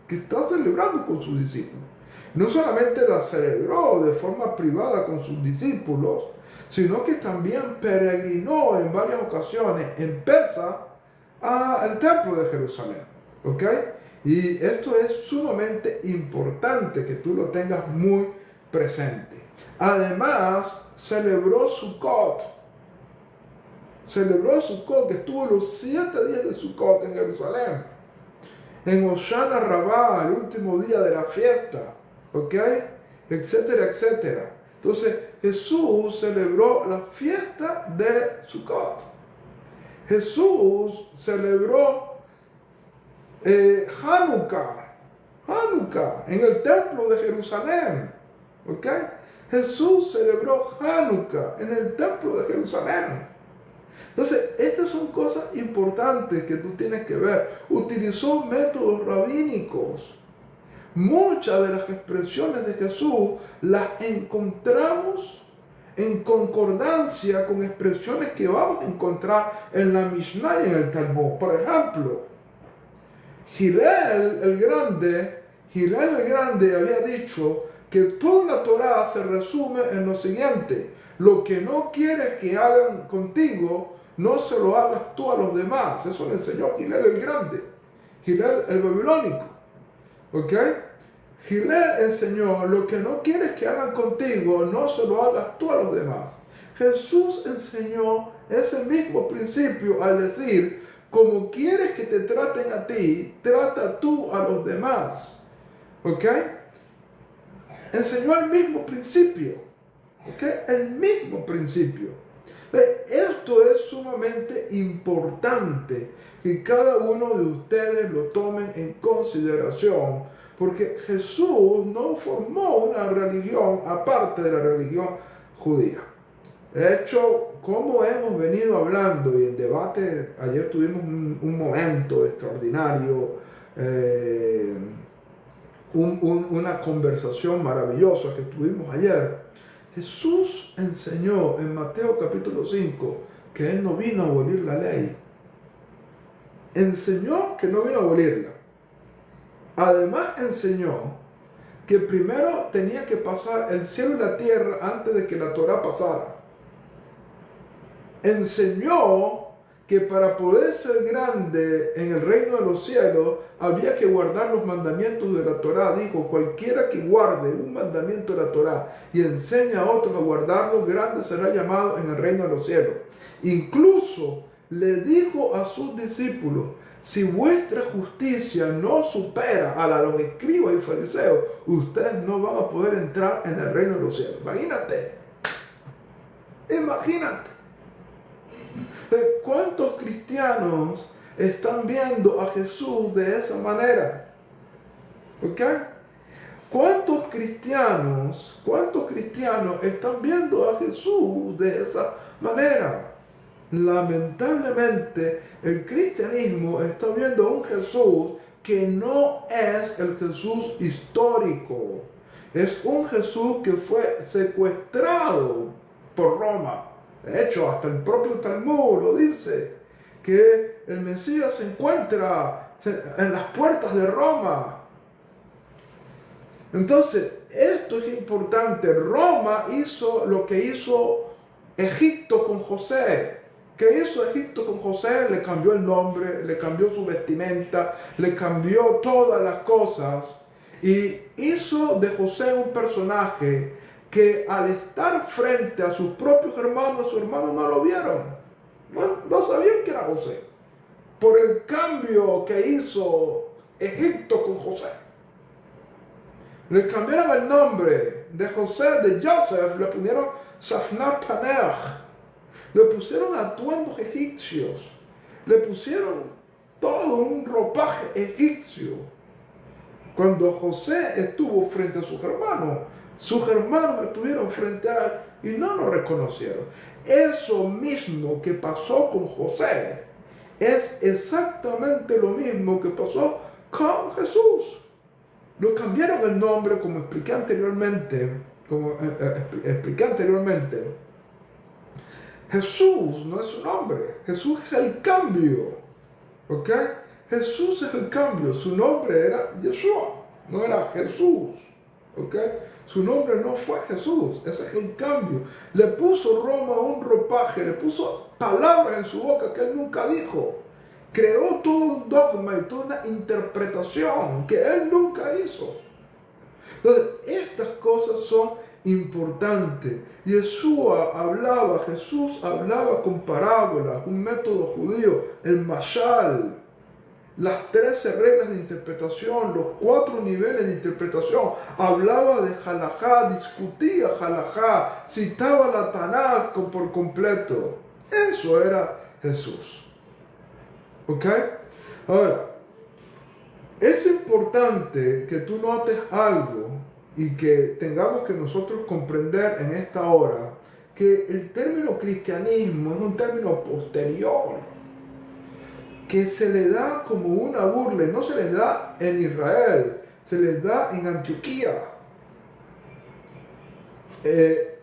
que está celebrando con sus discípulos. No solamente la celebró de forma privada con sus discípulos, sino que también peregrinó en varias ocasiones en Pesach al templo de Jerusalén. ¿Ok? Y esto es sumamente importante que tú lo tengas muy presente. Además, celebró Sukkot, que estuvo los 7 días de Sukkot en Jerusalén. En Hoshana Rabbah, el último día de la fiesta, ¿ok? Etcétera, etcétera. Entonces, Jesús celebró la fiesta de Sukkot. Jesús celebró Hanukkah en el templo de Jerusalén, ¿ok? Jesús celebró Hanukkah en el templo de Jerusalén. Entonces, estas son cosas importantes que tú tienes que ver. Utilizó métodos rabínicos. Muchas de las expresiones de Jesús las encontramos en concordancia con expresiones que vamos a encontrar en la Mishnah y en el Talmud. Por ejemplo, Hillel el Grande había dicho que toda la Torá se resume en lo siguiente: lo que no quieres que hagan contigo, no se lo hagas tú a los demás. Eso le enseñó Hillel el Grande, Hillel el Babilónico. ¿Ok? Hillel enseñó: lo que no quieres que hagan contigo, no se lo hagas tú a los demás. Jesús enseñó ese mismo principio al decir: como quieres que te traten a ti, trata tú a los demás. ¿Ok? Enseñó el mismo principio. ¿Ok? El mismo principio. Esto es sumamente importante que cada uno de ustedes lo tomen en consideración, porque Jesús no formó una religión aparte de la religión judía. De hecho, como hemos venido hablando y en debate, ayer tuvimos un momento extraordinario, una conversación maravillosa que tuvimos ayer. Jesús enseñó en Mateo capítulo 5 que Él no vino a abolir la ley. Enseñó que no vino a abolirla. Además enseñó que primero tenía que pasar el cielo y la tierra antes de que la Torá pasara. Enseñó que para poder ser grande en el reino de los cielos había que guardar los mandamientos de la Torá. Dijo, cualquiera que guarde un mandamiento de la Torá y enseña a otros a guardarlo, grande será llamado en el reino de los cielos. Incluso le dijo a sus discípulos, si vuestra justicia no supera a la de los escribas y fariseos, ustedes no van a poder entrar en el reino de los cielos. Imagínate. ¿Cuántos cristianos están viendo a Jesús de esa manera? ¿Ok? ¿Cuántos cristianos están viendo a Jesús de esa manera? Lamentablemente, el cristianismo está viendo a un Jesús que no es el Jesús histórico. Es un Jesús que fue secuestrado por Roma. De hecho, hasta el propio Talmud lo dice, que el Mesías se encuentra en las puertas de Roma. Entonces, esto es importante. Roma hizo lo que hizo Egipto con José. ¿Qué hizo Egipto con José? Le cambió el nombre, le cambió su vestimenta, le cambió todas las cosas. Y hizo de José un personaje que al estar frente a sus propios hermanos no lo vieron. No sabían que era José. Por el cambio que hizo Egipto con José. Le cambiaron el nombre de José, de Joseph, le pusieron Safnat Paneach. Le pusieron atuendos egipcios. Le pusieron todo un ropaje egipcio. Cuando José estuvo frente a sus hermanos estuvieron frente a él y no lo reconocieron. Eso mismo que pasó con José es exactamente lo mismo que pasó con Jesús. Lo cambiaron el nombre, como expliqué anteriormente. Jesús no es su nombre. Jesús es el cambio. ¿Ok? Jesús es el cambio. Su nombre era Yeshua, no era Jesús. ¿Ok? Su nombre no fue Jesús. Ese es el cambio. Le puso Roma un ropaje, le puso palabras en su boca que él nunca dijo. Creó todo un dogma y toda una interpretación que él nunca hizo. Entonces, estas cosas son importantes. Jesús hablaba con parábolas, un método judío, el mashal, las 13 reglas de interpretación, los 4 niveles de interpretación. Hablaba de halajá, discutía halajá, citaba la Tanaj por completo. Eso era Jesús. ¿Ok? Ahora, es importante que tú notes algo y que tengamos que nosotros comprender en esta hora que el término cristianismo es un término posterior, que se le da como una burla. No se les da en Israel, se les da en Antioquía.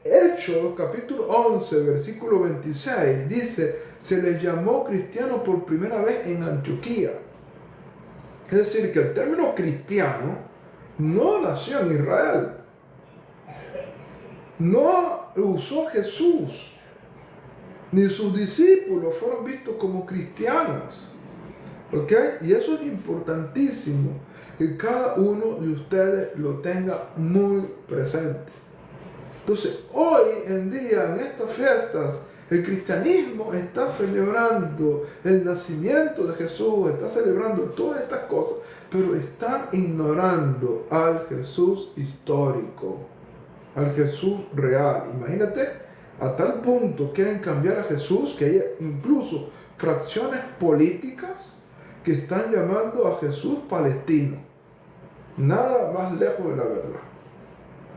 Hechos capítulo 11 versículo 26 dice, se les llamó cristianos por primera vez en Antioquía. Es decir, que el término cristiano no nació en Israel. No lo usó Jesús, ni sus discípulos fueron vistos como cristianos. ¿Ok? Y eso es importantísimo, que cada uno de ustedes lo tenga muy presente. Entonces, hoy en día, en estas fiestas, El cristianismo está celebrando el nacimiento de Jesús, está celebrando todas estas cosas, pero están ignorando al Jesús histórico, al Jesús real. Imagínate, a tal punto quieren cambiar a Jesús que hay incluso fracciones políticas que están llamando a Jesús palestino. Nada más lejos de la verdad.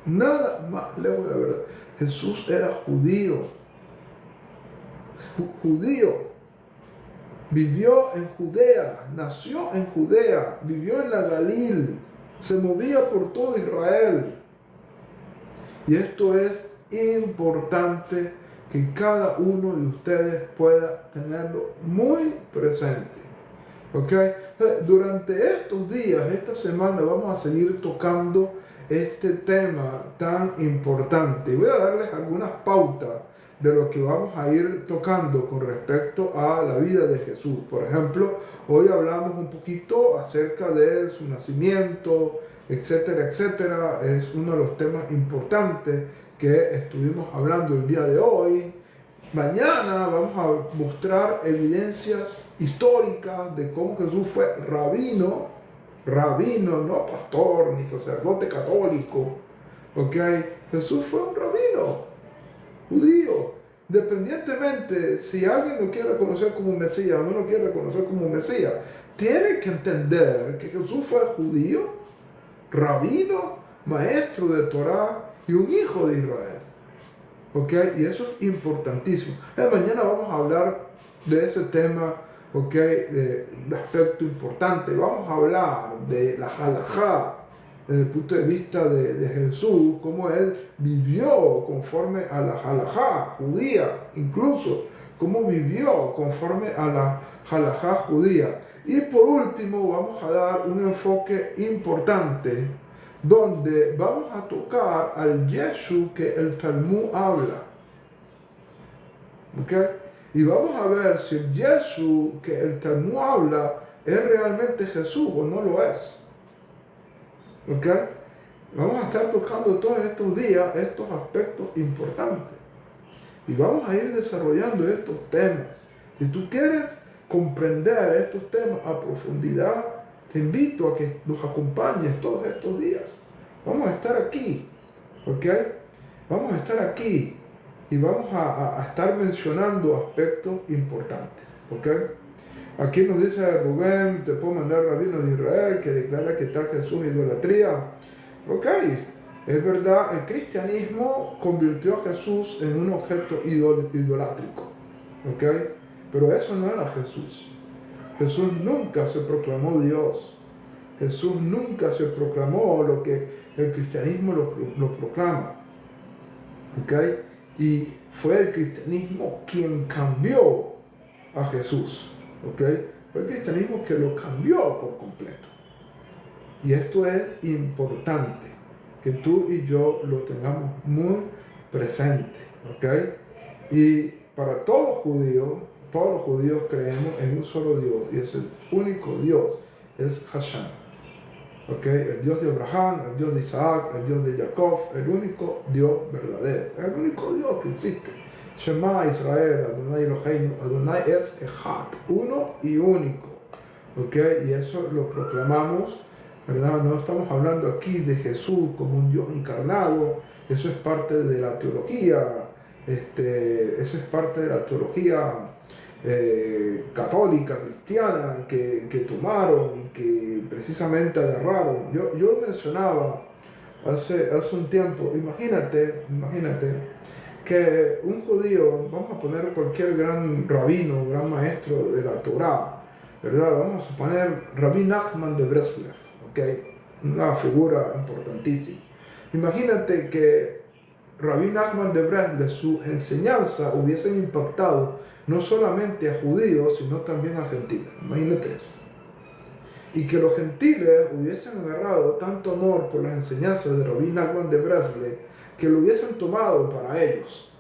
Nada más lejos de la verdad. Jesús era judío. Vivió en Judea, nació en Judea, vivió en la Galil, se movía por todo Israel. Y esto es importante que cada uno de ustedes pueda tenerlo muy presente. ¿Ok? Durante estos días, esta semana, vamos a seguir tocando este tema tan importante. Voy a darles algunas pautas de lo que vamos a ir tocando con respecto a la vida de Jesús. Por ejemplo, hoy hablamos un poquito acerca de su nacimiento, etcétera, etcétera. Es uno de los temas importantes que estuvimos hablando el día de hoy. Mañana vamos a mostrar evidencias históricas de cómo Jesús fue rabino, no pastor ni sacerdote católico. ¿Ok? Jesús fue un rabino judío. Independientemente si alguien lo quiere reconocer como Mesías o no lo quiere reconocer como Mesías, tiene que entender que Jesús fue judío, rabino, maestro de Torah y un hijo de Israel. ¿Ok? Y eso es importantísimo. Mañana vamos a hablar de ese tema, ¿ok? De aspecto importante. Vamos a hablar de la halajá desde el punto de vista de Jesús, cómo él vivió conforme a la halajá judía, incluso cómo vivió conforme a la halajá judía. Y por último vamos a dar un enfoque importante donde vamos a tocar al Yeshu que el Talmud habla. ¿Ok? Y vamos a ver si el Yeshu que el Talmud habla es realmente Jesús o no lo es. ¿Ok? Vamos a estar tocando todos estos días estos aspectos importantes. Y vamos a ir desarrollando estos temas. Si tú quieres comprender estos temas a profundidad, te invito a que nos acompañes todos estos días. Vamos a estar aquí, ¿ok? Vamos a estar aquí y vamos a estar mencionando aspectos importantes, ¿ok? Aquí nos dice Rubén, te puedo mandar rabino de Israel que declara que tal Jesús es idolatría. Ok, es verdad, el cristianismo convirtió a Jesús en un objeto idolátrico, ¿ok? Pero eso no era Jesús. Jesús nunca se proclamó Dios. Jesús nunca se proclamó lo que el cristianismo lo proclama. ¿Ok? Y fue el cristianismo quien cambió a Jesús. ¿Ok? Fue el cristianismo que lo cambió por completo. Y esto es importante, que tú y yo lo tengamos muy presente. ¿Ok? Y para todos los judíos creemos en un solo Dios, y ese único Dios es Hashem. ¿Okay? El Dios de Abraham, el Dios de Isaac, el Dios de Jacob, el único Dios verdadero, el único Dios que existe. Shema Israel, Adonai Eloheinu, Adonai es Echad, uno y único. ¿Okay? Y eso lo proclamamos, ¿verdad? No estamos hablando aquí de Jesús como un Dios encarnado, eso es parte de la teología, eso es parte de la teología católica, cristiana, que tomaron y que precisamente agarraron. Yo mencionaba hace un tiempo, imagínate que un judío, vamos a poner cualquier gran rabino, gran maestro de la Torá, ¿verdad? Vamos a suponer Rabbi Nachman de Breslev, ¿ok? Una figura importantísima. Imagínate que Rabbi Nachman de Breslev, su enseñanza hubiesen impactado no solamente a judíos, sino también a gentiles. Imagínate eso. Y que los gentiles hubiesen agarrado tanto amor por las enseñanzas de Rabbi Nachman de Breslev, que lo hubiesen tomado para ellos.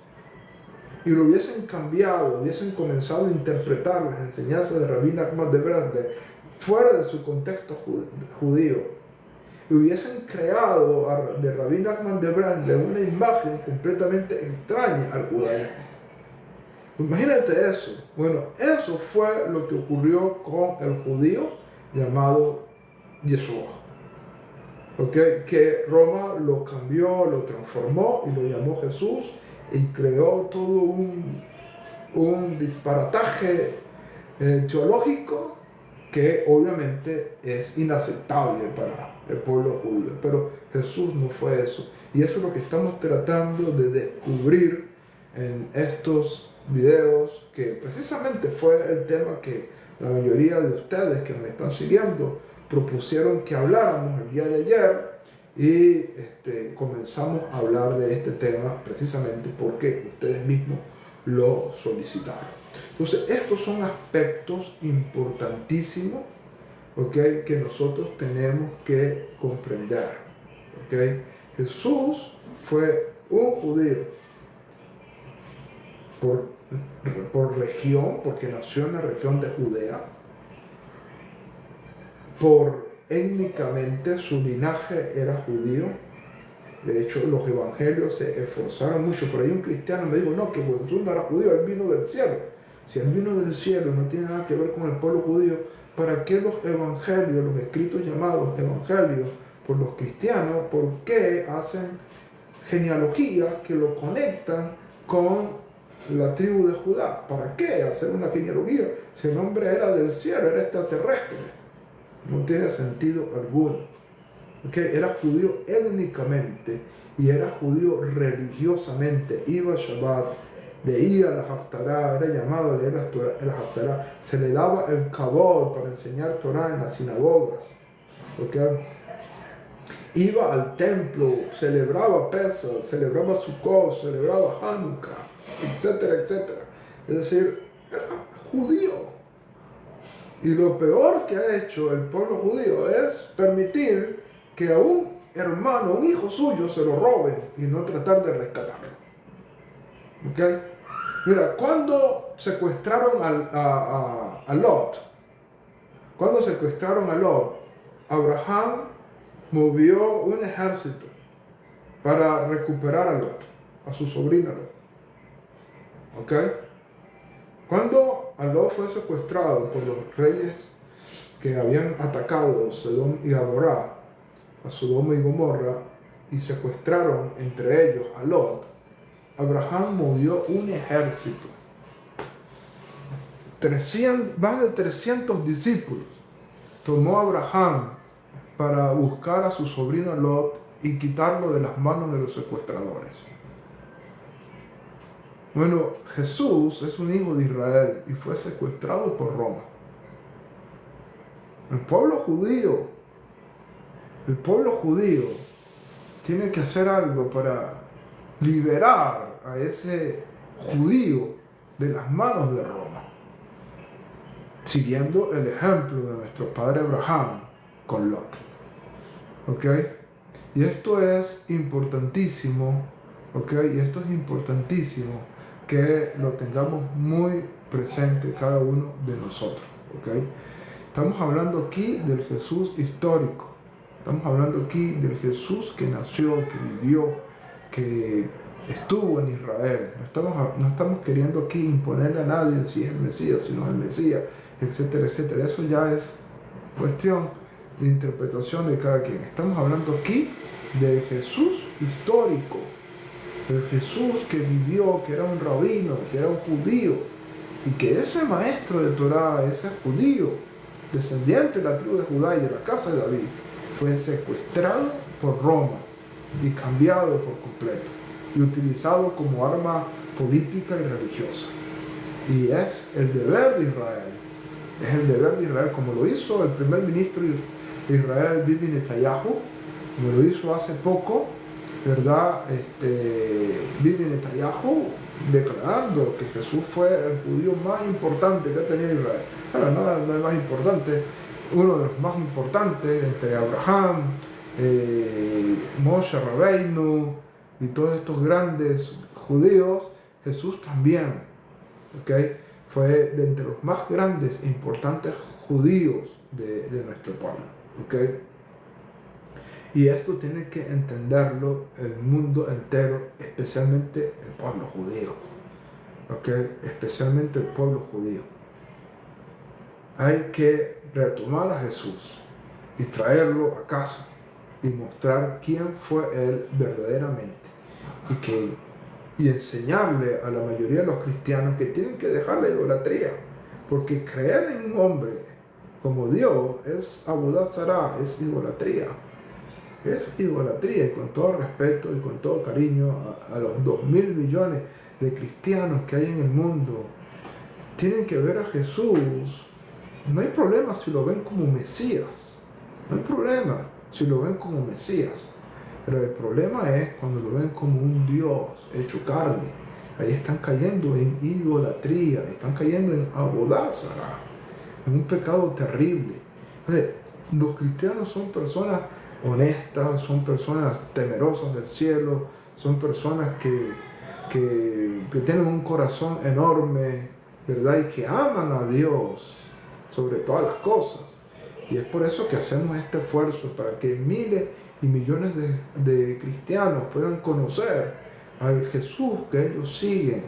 Y lo hubiesen cambiado, hubiesen comenzado a interpretar las enseñanzas de Rabbi Nachman de Breslev fuera de su contexto judío. Y hubiesen creado de Rabbi Nachman de Breslev una imagen completamente extraña al judaísmo. Imagínate eso. Bueno, eso fue lo que ocurrió con el judío llamado Yeshua. ¿Okay? Que Roma lo cambió, lo transformó y lo llamó Jesús y creó todo un disparataje teológico que obviamente es inaceptable para el pueblo judío. Pero Jesús no fue eso. Y eso es lo que estamos tratando de descubrir en estos videos, que precisamente fue el tema que la mayoría de ustedes que nos están siguiendo propusieron que habláramos el día de ayer, y comenzamos a hablar de este tema precisamente porque ustedes mismos lo solicitaron. Entonces, estos son aspectos importantísimos, ¿okay?, que nosotros tenemos que comprender. ¿Okay? Jesús fue un judío por región, porque nació en la región de Judea. Étnicamente su linaje era judío. De hecho, los evangelios se esforzaron mucho. Por ahí un cristiano me dijo, no, que Jesús no era judío, él vino del cielo. Si él vino del cielo, no tiene nada que ver con el pueblo judío, ¿para qué los evangelios, los escritos llamados evangelios por los cristianos, por qué hacen genealogías que lo conectan con la tribu de Judá? ¿Para qué hacer una genealogía si el hombre era del cielo, era extraterrestre? No tiene sentido alguno. ¿Okay? Era judío étnicamente y era judío religiosamente. Iba a Shabbat, leía la Haftará, era llamado a leer la Haftará. Se le daba el kabod para enseñar Torah en las sinagogas. ¿Okay? Iba al templo, celebraba Pesach, celebraba Sukkot, celebraba Hanukkah, etcétera, etcétera. Es decir, era judío. Y lo peor que ha hecho el pueblo judío es permitir que a un hermano, un hijo suyo, se lo roben y no tratar de rescatarlo. ¿Okay? Mira, cuando secuestraron a Lot, Abraham movió un ejército para recuperar a Lot, a su sobrino Lot. ¿Okay? Cuando Lot fue secuestrado por los reyes que habían atacado Sodoma y Gomorra, a Sodoma y Gomorra, y secuestraron entre ellos a Lot, Abraham movió un ejército, más de 300 discípulos. Tomó a Abraham para buscar a su sobrino Lot y quitarlo de las manos de los secuestradores. Bueno, Jesús es un hijo de Israel y fue secuestrado por Roma. El pueblo judío tiene que hacer algo para liberar a ese judío de las manos de Roma, siguiendo el ejemplo de nuestro padre Abraham con Lot. ¿Ok? Y esto es importantísimo, ¿ok? Y esto es importantísimo que lo tengamos muy presente cada uno de nosotros, ¿ok? Estamos hablando aquí del Jesús histórico. Estamos hablando aquí del Jesús que nació, que vivió, que estuvo en Israel. No estamos queriendo aquí imponerle a nadie si es el Mesías, si no es el Mesías, etcétera, etcétera. Eso ya es cuestión de interpretación de cada quien. Estamos hablando aquí del Jesús histórico, del Jesús que vivió, que era un rabino, que era un judío, y que ese maestro de Torah, ese judío, descendiente de la tribu de Judá y de la casa de David, fue secuestrado por Roma y cambiado por completo y utilizado como arma política y religiosa. Y es el deber de Israel, como lo hizo el primer ministro de Israel, Bibi Netanyahu, como lo hizo hace poco, ¿verdad? Bibi Netanyahu declarando que Jesús fue el judío más importante que ha tenido Israel. Bueno, no el más importante, uno de los más importantes entre Abraham, Moshe Rabbeinu y todos estos grandes judíos. Jesús también, ¿okay? Fue de entre los más grandes e importantes judíos de nuestro pueblo, ¿okay? Y esto tiene que entenderlo el mundo entero, especialmente el pueblo judío. ¿okay? Especialmente el pueblo judío. Hay que retomar a Jesús y traerlo a casa y mostrar quién fue Él verdaderamente y enseñarle a la mayoría de los cristianos que tienen que dejar la idolatría, porque creer en un hombre como Dios es Avodat Zará, es idolatría. Es idolatría, y con todo respeto y con todo cariño a los 2.000 millones de cristianos que hay en el mundo, tienen que ver a Jesús. No hay problema si lo ven como Mesías, no hay problema si lo ven como Mesías, pero el problema es cuando lo ven como un Dios hecho carne. Ahí están cayendo en idolatría, están cayendo en Avodat Zará, en un pecado terrible. Entonces, los cristianos son personas honestas, son personas temerosas del cielo, son personas que tienen un corazón enorme, ¿verdad? Y que aman a Dios sobre todas las cosas. Y es por eso que hacemos este esfuerzo, para que miles y millones de cristianos puedan conocer al Jesús que ellos siguen,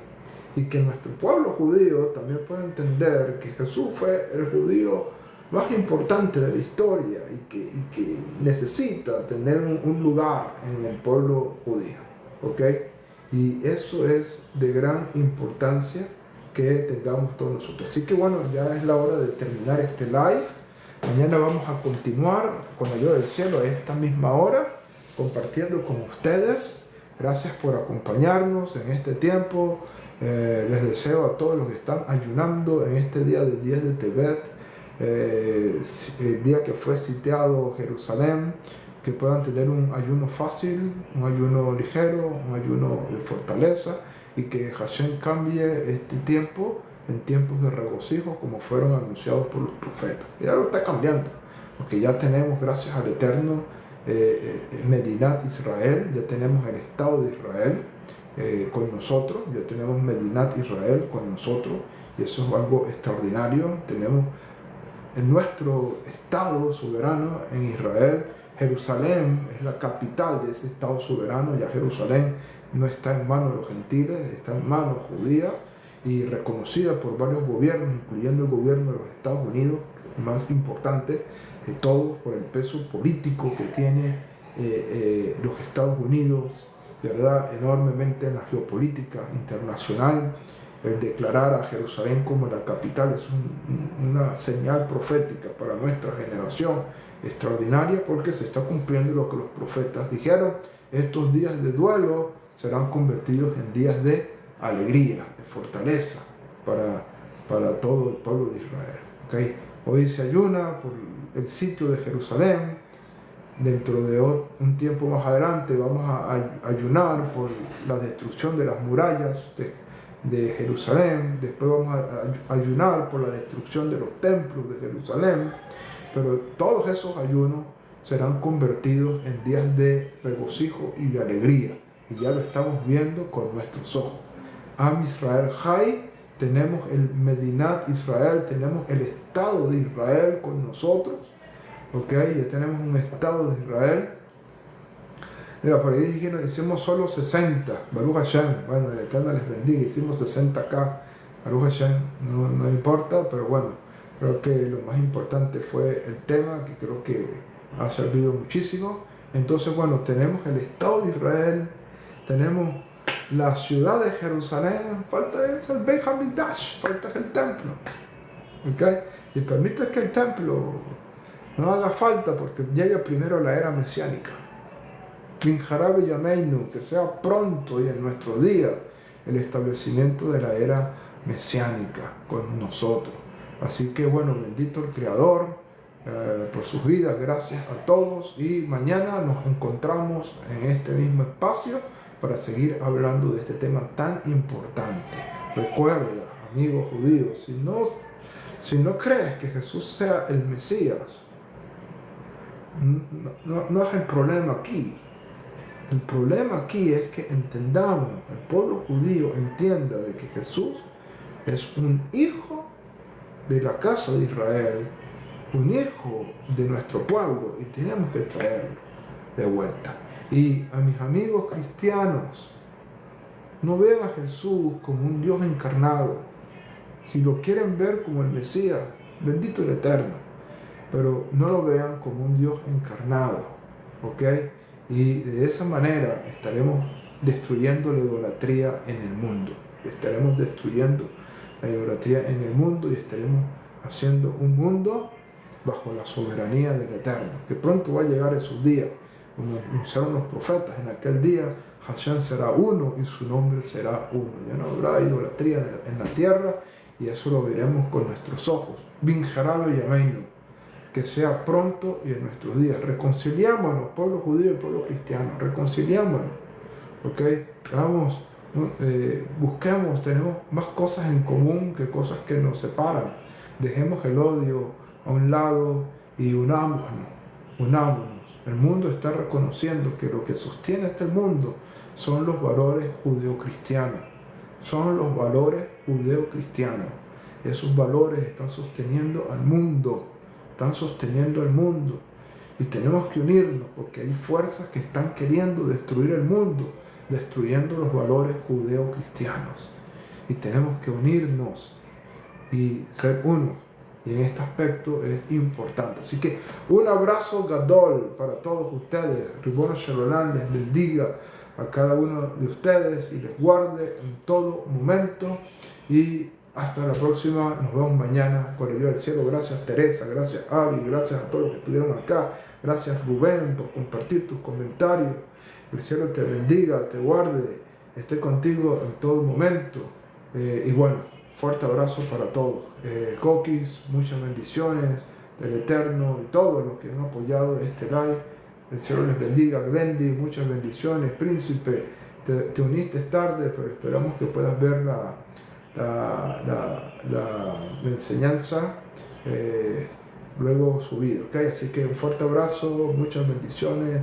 y que nuestro pueblo judío también pueda entender que Jesús fue el judío más importante de la historia y que necesita tener un lugar en el pueblo judío, ¿ok? Y eso es de gran importancia que tengamos todos nosotros. Así que bueno, ya es la hora de terminar este live. Mañana vamos a continuar con la ayuda del cielo a esta misma hora, compartiendo con ustedes. Gracias por acompañarnos en este tiempo. Les deseo a todos los que están ayunando en este día del 10 de Tebet, el día que fue sitiado Jerusalén, que puedan tener un ayuno fácil, un ayuno ligero, un ayuno de fortaleza, y que Hashem cambie este tiempo en tiempos de regocijo, como fueron anunciados por los profetas. Ya lo está cambiando, porque ya tenemos, gracias al Eterno, Medinat Israel, ya tenemos el Estado de Israel con nosotros, ya tenemos Medinat Israel con nosotros, y eso es algo extraordinario. Tenemos en nuestro Estado soberano en Israel. Jerusalén es la capital de ese Estado soberano. Ya Jerusalén no está en manos de los gentiles, está en manos judías, y reconocida por varios gobiernos, incluyendo el gobierno de los Estados Unidos, el más importante de todos, por el peso político que tiene los Estados Unidos, ¿verdad?, enormemente en la geopolítica internacional. El declarar a Jerusalén como la capital es una señal profética para nuestra generación extraordinaria, porque se está cumpliendo lo que los profetas dijeron. Estos días de duelo serán convertidos en días de alegría, de fortaleza para todo el pueblo de Israel. ¿Okay? Hoy se ayuna por el sitio de Jerusalén. Dentro de un tiempo más adelante vamos a ayunar por la destrucción de las murallas de Jerusalén. Después vamos a ayunar por la destrucción de los templos de Jerusalén. Pero todos esos ayunos serán convertidos en días de regocijo y de alegría, y ya lo estamos viendo con nuestros ojos. Am Israel Jai, tenemos el Medinat Israel, tenemos el Estado de Israel con nosotros, ¿ok? Ya tenemos un Estado de Israel. Mira, por ahí dijeron, hicimos solo 60, Baruch Hashem. Bueno, el Eterno les bendiga, hicimos 60 acá, Baruch Hashem, no importa, pero bueno, creo que lo más importante fue el tema, que creo que ha servido muchísimo. Entonces, bueno, tenemos el Estado de Israel, tenemos la ciudad de Jerusalén, falta es el Beit HaMikdash, falta el templo, ¿ok? Y permite que el templo no haga falta, porque llega primero la era mesiánica. Binjarabe Yameinu, que sea pronto y en nuestro día el establecimiento de la era mesiánica con nosotros. Así que bueno, bendito el Creador por sus vidas, gracias a todos, y mañana nos encontramos en este mismo espacio para seguir hablando de este tema tan importante. Recuerda, amigo judío, si no crees que Jesús sea el Mesías, no es el problema aquí. El problema aquí es que entendamos, el pueblo judío entienda de que Jesús es un hijo de la casa de Israel, un hijo de nuestro pueblo, y tenemos que traerlo de vuelta. Y a mis amigos cristianos, No vean a Jesús como un Dios encarnado. Si lo quieren ver como el Mesías, bendito el Eterno, pero no lo vean como un Dios encarnado, ¿ok? Y de esa manera estaremos destruyendo la idolatría en el mundo. Estaremos destruyendo la idolatría en el mundo y estaremos haciendo un mundo bajo la soberanía del Eterno, que pronto va a llegar esos días, como anunciaron los profetas. En aquel día Hashem será uno y su nombre será uno. Ya no habrá idolatría en la tierra, y eso lo veremos con nuestros ojos. Bin Jaralo y Ameinu, que sea pronto y en nuestros días. Reconciliámonos, pueblo judío y pueblo cristiano, reconciliámonos, ¿ok? Vamos, busquemos, tenemos más cosas en común que cosas que nos separan. Dejemos el odio a un lado y unámonos. El mundo está reconociendo que lo que sostiene este mundo son los valores judeocristianos. Son los valores judeocristianos. Esos valores están sosteniendo al mundo. Están sosteniendo al mundo. Y tenemos que unirnos porque hay fuerzas que están queriendo destruir el mundo, destruyendo los valores judeocristianos. Y tenemos que unirnos y ser uno. Y en este aspecto es importante. Así que un abrazo gadol para todos ustedes. Ribono Shalom les bendiga a cada uno de ustedes y les guarde en todo momento. Y hasta la próxima. Nos vemos mañana con el Dios del cielo. Gracias Teresa, gracias Avi, gracias a todos los que estuvieron acá. Gracias Rubén por compartir tus comentarios. El cielo te bendiga, te guarde, esté contigo en todo momento. Y bueno, fuerte abrazo para todos. Coquis, muchas bendiciones del Eterno y todos los que han apoyado este live. El cielo les bendiga. Glendy, muchas bendiciones. Príncipe, te uniste tarde, pero esperamos que puedas ver la enseñanza luego subida, ¿ok? Así que un fuerte abrazo, muchas bendiciones.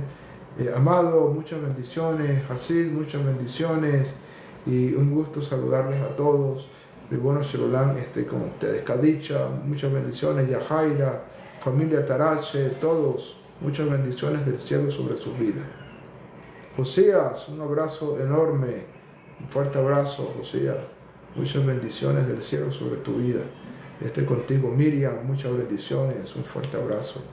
Amado, muchas bendiciones. Hasid, muchas bendiciones. Y un gusto saludarles a todos. Ribono Shalom esté con ustedes. Kadicha, muchas bendiciones. Yajaira, familia Tarache, todos, muchas bendiciones del cielo sobre sus vidas. Josías, un abrazo enorme, un fuerte abrazo, Josías. Muchas bendiciones del cielo sobre tu vida. Esté contigo, Miriam, muchas bendiciones, un fuerte abrazo.